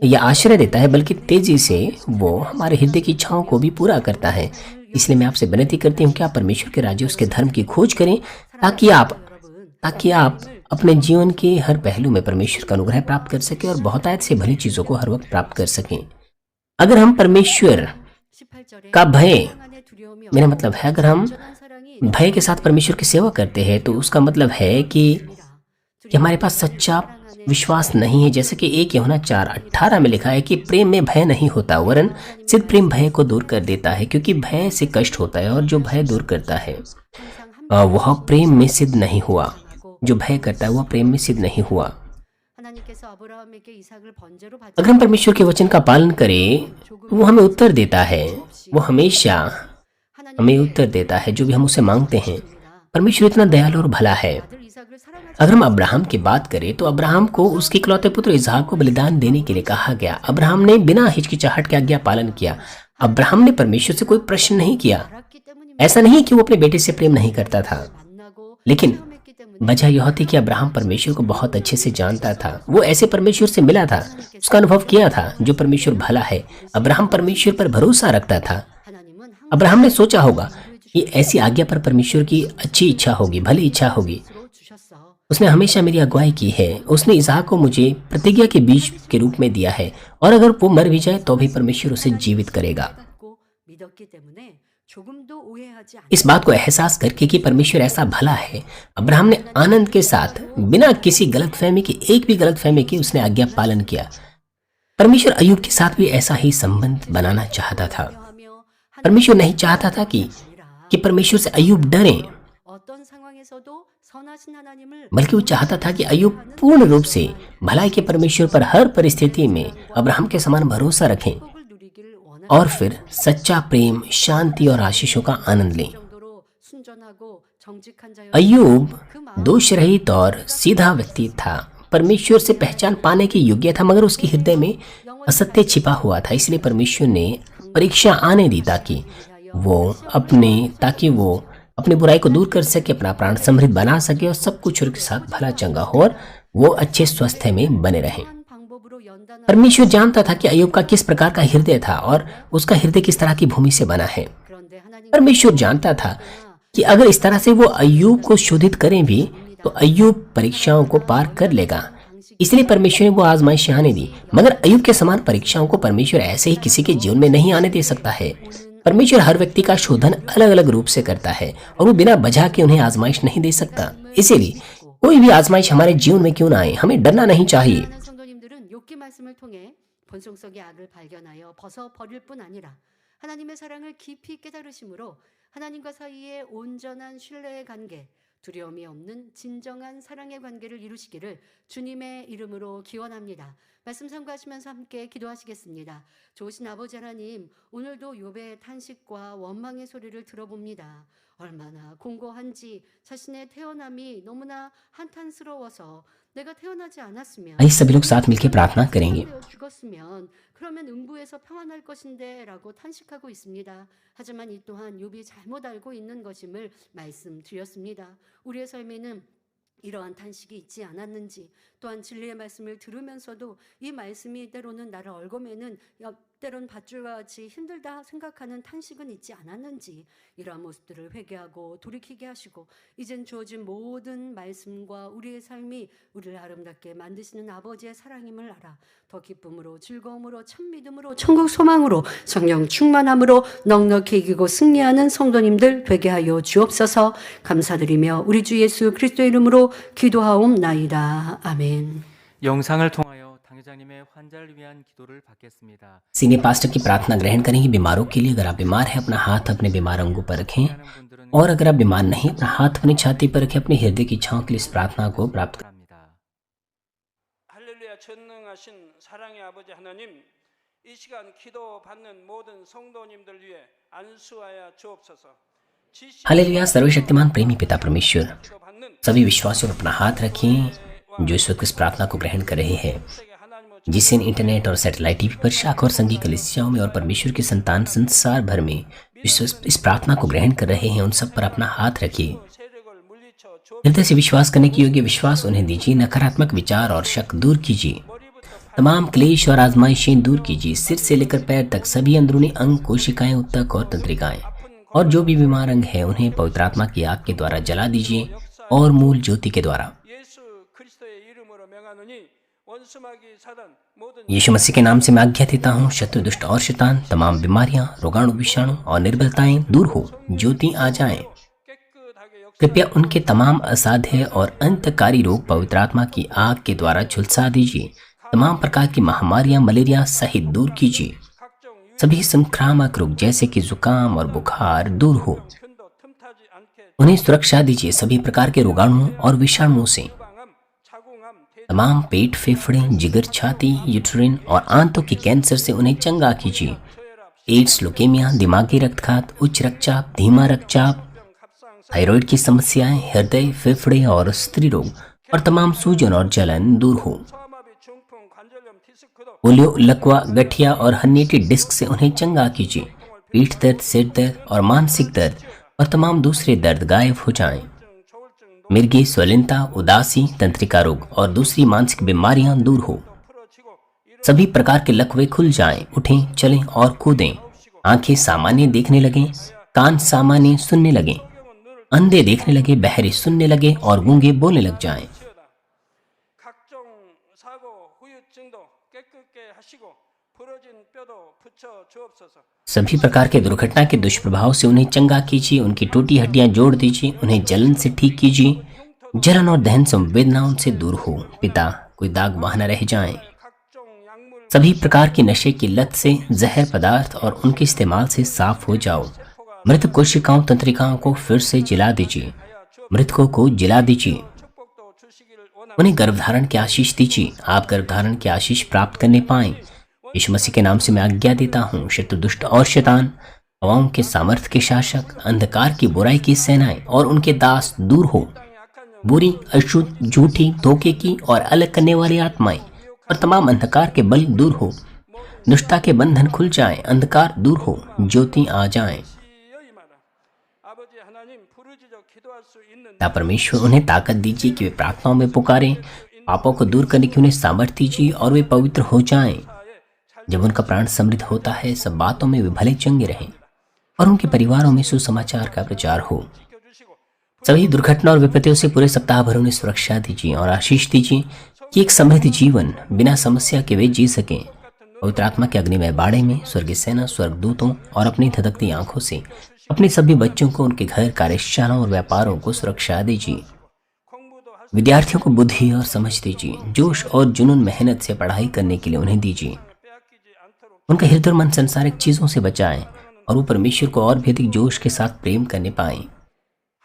या आश्रय देता है, बल्कि तेजी से वो हमारे हृदय की इच्छाओं को भी पूरा करता है। इसलिए मैं आपसे विनती करती हूँ कि आप परमेश्वर के राज्य, उसके धर्म की खोज करें, ताकि आप अपने जीवन के हर पहलू में परमेश्वर का अनुग्रह प्राप्त कर सकें और बहुतायत से भली चीजों को हर वक्त प्राप्त कर सकें। अगर हम परमेश्वर
18절에
का भय,
안에 두려움이
मेरा मतलब है अगर हम
온전한 사랑이
भय के साथ परमेश्वर की सेवा करते हैं तो उसका मतलब है कि हमारे पास सच्चा विश्वास नहीं है। जैसे कि 1 यूहन्ना 4:18 में लिखा है कि प्रेम में भय नहीं होता, वरन सिद्ध प्रेम भय को दूर कर देता है, क्योंकि भय से कष्ट होता है और जो भय दूर करता है वह प्रेम में सिद्ध नहीं हुआ। जो भय करता है वह प्रेम में सिद्ध नहीं हुआ।
하나님께서 아브라함에게 이삭을 번제로 받지
अगर हम परमेश्वर के वचन का पालन करें तो वो हमें उत्तर देता है। वो हमेशा हमें उत्तर देता है जो भी हम उसे मांगते हैं। परमेश्वर इतना दयालु और भला है।
아들 이삭을 사랑하지
अगर हम अब्राहम की बात करें तो अब्राहम को उसके इकलौते पुत्र इसहाक को बलिदान देने के लिए कहा गया। अब्राहम ने बिना हिचकिचाहट के आज्ञा पालन किया। अब्राहम ने परमेश्वर से कोई प्रश्न नहीं किया।
않았기 때문입니다.
ऐसा नहीं कि वो अपने बेटे से प्रेम नहीं करता था,
만나고
लेकिन
체험했기 때문에
वजह यह थी कि अब्राहम परमेश्वर को बहुत अच्छे से जानता था। वो ऐसे परमेश्वर से मिला था, उसका अनुभव किया था जो परमेश्वर भला है। अब्राहम परमेश्वर पर भरोसा रखता था।
하나님은 항상
अब्राहम ने सोचा होगा कि ऐसी आज्ञा पर परमेश्वर की अच्छी इच्छा होगी, भली इच्छा होगी।
스스로 주셨어.
उसने हमेशा मेरी अगुवाई की है। उसने इसहाक को मुझे प्रतिज्ञा के बीज के रूप में दिया है, और अगर वो मर भी जाए तो भी परमेश्वर उसे जीवित करेगा।
받고 믿었기 때문에 조금도 오해하지
इस बात को एहसास करके कि परमेश्वर ऐसा भला है, अब्राहम ने आनंद के साथ बिना किसी गलतफहमी की, एक भी गलतफहमी की, उसने आज्ञा पालन किया। परमेश्वर अय्यूब के साथ भी ऐसा ही संबंध बनाना चाहता था। परमेश्वर नहीं चाहता था कि परमेश्वर से अय्यूब डरे,
어떤 상황에서도 선하신 하나님을
बल्कि वो चाहता था कि अय्यूब पूर्ण रूप से भलाई के परमेश्वर पर हर परिस्थिति में अब्राहम के समान भरोसा रखें
축복을 누리길 원하는
और फिर सच्चा प्रेम, शांति और आशीषों का आनंद लें।
정도로 순전하고 정직한 자였
अय्यूब दोष रहित और सीधा व्यक्ति था, परमेश्वर से पहचान पाने के योग्य था, मगर उसके हृदय में असत्य छिपा हुआ था। इसलिए परमेश्वर ने परीक्षा आने दी ताकि वो अपनी बुराई को दूर कर सके, अपना प्राण समृद्ध बना सके और सब कुछ उसके साथ भला चंगा हो और वो अच्छे स्वास्थ्य में बने रहे।
한 방법으로 연단하여
परमेश्वर जानता था कि अय्यूब का किस प्रकार का हृदय था और उसका हृदय किस तरह की भूमि से बना है।
그런데 하나님
परमेश्वर जानता था कि अगर इस तरह से वो अय्यूब को शोधित करें भी तो अय्यूब परीक्षाओं को पार कर लेगा। इसलिए परमेश्वर ने वो आजमाइश आने दी, मगर अय्यूब के समान परीक्षाओं को परमेश्वर ऐसे ही किसी के जीवन में नहीं आने दे सकता है। परमेश्वर हर व्यक्ति का शोधन अलग अलग रूप से करता है और वो बिना वजह के उन्हें आजमाइश नहीं दे सकता। इसीलिए कोई भी आजमाइश हमारे जीवन में क्यों ना आए, हमें डरना नहीं चाहिए।
많은 성도님들은 욥기 말씀을 통해 본성 속의 악을 발견하여 벗어 버릴 뿐 아니라 하나님의 사랑을 깊이 깨달으심으로 하나님과 사이의 온전한 신뢰의 관계, 두려움이 없는 진정한 사랑의 관계를 이루시기를 주님의 이름으로 기원합니다. 말씀 참고하시면서 함께 기도하시겠습니다. 좋으신 아버지 하나님, 오늘도 욥의 탄식과 원망의 소리를 들어봅니다. 얼마나 공고한지, 자신의 태어남이 너무나 한탄스러워서 내가 태어나지 않았으면,
आइए सभी लोग साथ मिलकर प्रार्थना करेंगे।
되어 죽었으면 그러면 음부에서 평안할 것인데라고 탄식하고 있습니다. 하지만 이 또한 욥이 잘못 알고 있는 것임을 말씀드렸습니다. 우리의 삶에는 이러한 탄식이 있지 않았는지, 또한 진리의 말씀을 들으면서도 이 말씀이 때로는 나를 얽어매는, 때론 밧줄과 같이 힘들다 생각하는 탄식은 있지 않았는지, 이러한 모습들을 회개하고 돌이키게 하시고 이젠 주어진 모든 말씀과 우리의 삶이 우리를 아름답게 만드시는 아버지의 사랑임을 알아 더 기쁨으로, 즐거움으로, 참 믿음으로, 천국 소망으로, 성령 충만함으로 넉넉히 이기고 승리하는 성도님들 되게 하여 주옵소서. 감사드리며 우리 주 예수 그리스도의 이름으로 기도하옵나이다. 아멘.
영상을 통하여 당회장님의 환자를 위한 기도를 받겠습니다.
सीनियर पास्टर की प्रार्थना ग्रहण करेंगे बीमारों के लिए। अगर आप बीमार हैं, अपना हाथ अपने बीमार अंगों पर रखें, और अगर आप बीमार नहीं, अपना हाथ अपनी छाती पर रखें। अपने हृदय की छांव के लिए इस प्रार्थना को प्राप्त करें।
합니다.
할렐루야, 전능하신 사랑의 아버지 하나님, 이 시간 기도 받는 모든 성도님들 위해 안수하여 주옵소서.
हालेलुया। सर्वशक्तिमान प्रेमी पिता परमेश्वर,
기도 받는
सभी विश्वासियों पर अपना हाथ रखें जो इस वक्त इस प्रार्थना को ग्रहण कर रहे हैं,
세계 하나님을
जिससे इंटरनेट और सैटेलाइट टीवी पर शाखा और संघी कलीसियाओं में और परमेश्वर के संतान संसार भर में इस प्रार्थना को ग्रहण कर रहे हैं, उन सब पर अपना हाथ रखिए।
세력을 물리쳐 주
हृदय से विश्वास करने के योग्य विश्वास उन्हें दीजिए। नकारात्मक विचार और शक दूर कीजिए। तमाम क्लेश और आजमाइशें दूर कीजिए। सिर से लेकर पैर तक सभी अंदरूनी अंग, कोशिकाएं, ऊतक और तंत्रिकाएं और जो भी बीमार अंग है उन्हें पवित्र आत्मा की आग के द्वारा जला दीजिए और मूल ज्योति के द्वारा।
예수 그리스도의 이름으로 명하노니 원수마귀 사단 모든
यीशु मसीह के नाम से मैं आज्ञा देता हूँ, शत्रु, दुष्ट और शैतान, तमाम बीमारियां, रोगाणु, विषाणु और निर्बलताएं दूर हो, ज्योति आ जाएं।
깨끗하게 역사
कृपया उनके तमाम असाध्य और अंतकारी रोग पवित्र आत्मा की आग के द्वारा झुलसा दीजिए। तमाम प्रकार की महामारियां, मलेरिया सहित दूर कीजिए।
각종
सभी संक्रामक रोग जैसे कि जुकाम और बुखार दूर हो,
편도 틈타지 않게
उन्हें सुरक्षा दीजिए सभी प्रकार के रोगाणुओं और विषाणुओं से।
방암, 자궁암, 대
तमाम पेट, फेफड़े, जिगर, छाती, यूट्रिन और आंतों के कैंसर से उन्हें चंगा कीजिए। एड्स, लुकेमिया, दिमागी रक्तघात, उच्च रक्तचाप, धीमा रक्तचाप,
갑상
थायराइड की समस्याएं, हृदय, फेफड़े और स्त्री रोग और तमाम सूजन और जलन दूर हो।
소아마비, 중풍, 관절염, 디스크도
पोलियो, लकवा, गठिया और हन्नी डिस्क से उन्हें चंगा कीजिए। पीठ दर्द, सिर दर्द और मानसिक दर्द और तमाम दूसरे दर्द गायब हो जाएं।
조울증,
मिर्गी, स्वलिनता, उदासी, तंत्रिका रोग और दूसरी मानसिक बीमारियां दूर हो।
풀어지고 이런
सभी प्रकार के लकवे खुल जाएं, उठें, चलें और कूदें। आंखें सामान्य देखने लगें, कान सामान्य सुनने लगें, अंधे देखने लगे, बहरे सुनने लगे और गूंगे बोलने लग जाएं।
치유다. 각종 사고, 후유증도 깨끗게 하시고 부러진 뼈도 붙여 주옵소서.
सभी प्रकार के दुर्घटना के दुष्प्रभाव से उन्हें चंगा कीजिए, उनकी टूटी हड्डियां जोड़ दीजिए, उन्हें जलन से ठीक कीजिए, जलन और दहन संवेदना उनसे दूर हो। पिता, कोई दाग वहां न रह जाए।
각종 약물
सभी प्रकार की नशे की लत से, जहर पदार्थ और उनके इस्तेमाल से साफ हो जाओ। मृत कोशिकाओं तंत्रिकाओं को फिर से जिला दीजिए, मृतकों को जिला दीजिए।
축복도 주시기를 원합니다.
उन्हें गर्भधारण की आशीष दीजिए, आप गर्भधारण की आशीष प्राप्त करने पाएं। यीशु मसीह के नाम से मैं आज्ञा देता हूँ, शत्रु दुष्ट और शैतान, हवाओं के सामर्थ्य के शासक, अंधकार की बुराई की सेनाएं और उनके दास दूर हो। बुरी, अशुद्ध, झूठी, धोखे की और अलग करने वाली आत्माएं और तमाम अंधकार के बल दूर हो। दुष्टता के बंधन खुल जाएं, अंधकार दूर हो, ज्योति आ जाएं।
시여이 마라. 아버지 하나님 부르짖어 기도할 수 있는
पिता परमेश्वर, उन्हें ताकत दीजिए कि वे प्रार्थनाओं में पुकारें, पापों को दूर करने की उन्हें सामर्थ्य दीजिए और वे पवित्र हो जाएं। जब उनका प्राण समृद्ध होता है, सब बातों में वे भले चंगे रहें और उनके परिवारों में सुसमाचार का प्रचार हो।
지켜주시고
सभी दुर्घटना और विपत्तियों से पूरे सप्ताह भर उन्हें सुरक्षा दीजिए और आशीष दीजिए कि एक समृद्ध जीवन बिना समस्या के वे जी सकें। पवित्र आत्मा के अग्निमय बाड़े में स्वर्गीय सेना, स्वर्गदूतों और अपनी धधकती आंखों से अपने सभी बच्चों को, उनके घर, कार्यशालाओं और व्यापारों को सुरक्षा दीजिए।
공부도 할 수
विद्यार्थियों को बुद्धि और समझ दीजिए, जोश और जुनून मेहनत से पढ़ाई करने के लिए उन्हें दीजिए।
빼앗기지 않도록
उनका हृदय और मन संसारिक चीजों से बचाएं और वो परमेश्वर को और भी अधिक जोश के साथ प्रेम करने पाएं।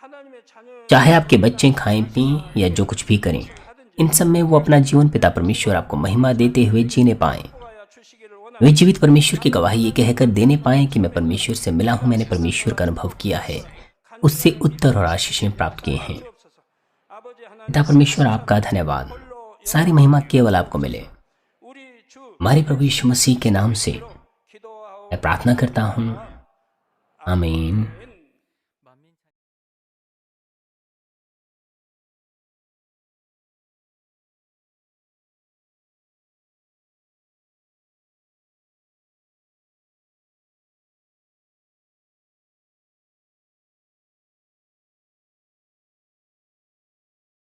하나님의 자녀
चाहे आपके बच्चे खाएं पिएं या जो कुछ भी करें, इन सब में वो अपना जीवन पिता परमेश्वर आपको महिमा देते हुए जीने पाएं।
도와야 주시기를 원합니다.
वे जीवित परमेश्वर की गवाही ये कहकर देने पाएं कि मैं परमेश्वर से मिला हूं, मैंने परमेश्वर का अनुभव किया है, उससे उत्तर और आशीषें प्राप्त किए हैं।
주옵소서. 아버지 하나님
पिता परमेश्वर, आपका धन्यवाद। सारी महिमा केवल आपको मिले।
우리 주
हमारे प्रभु यीशु मसीह के नाम से
기도하오.
मैं प्रार्थना करता हूँ, आमीन।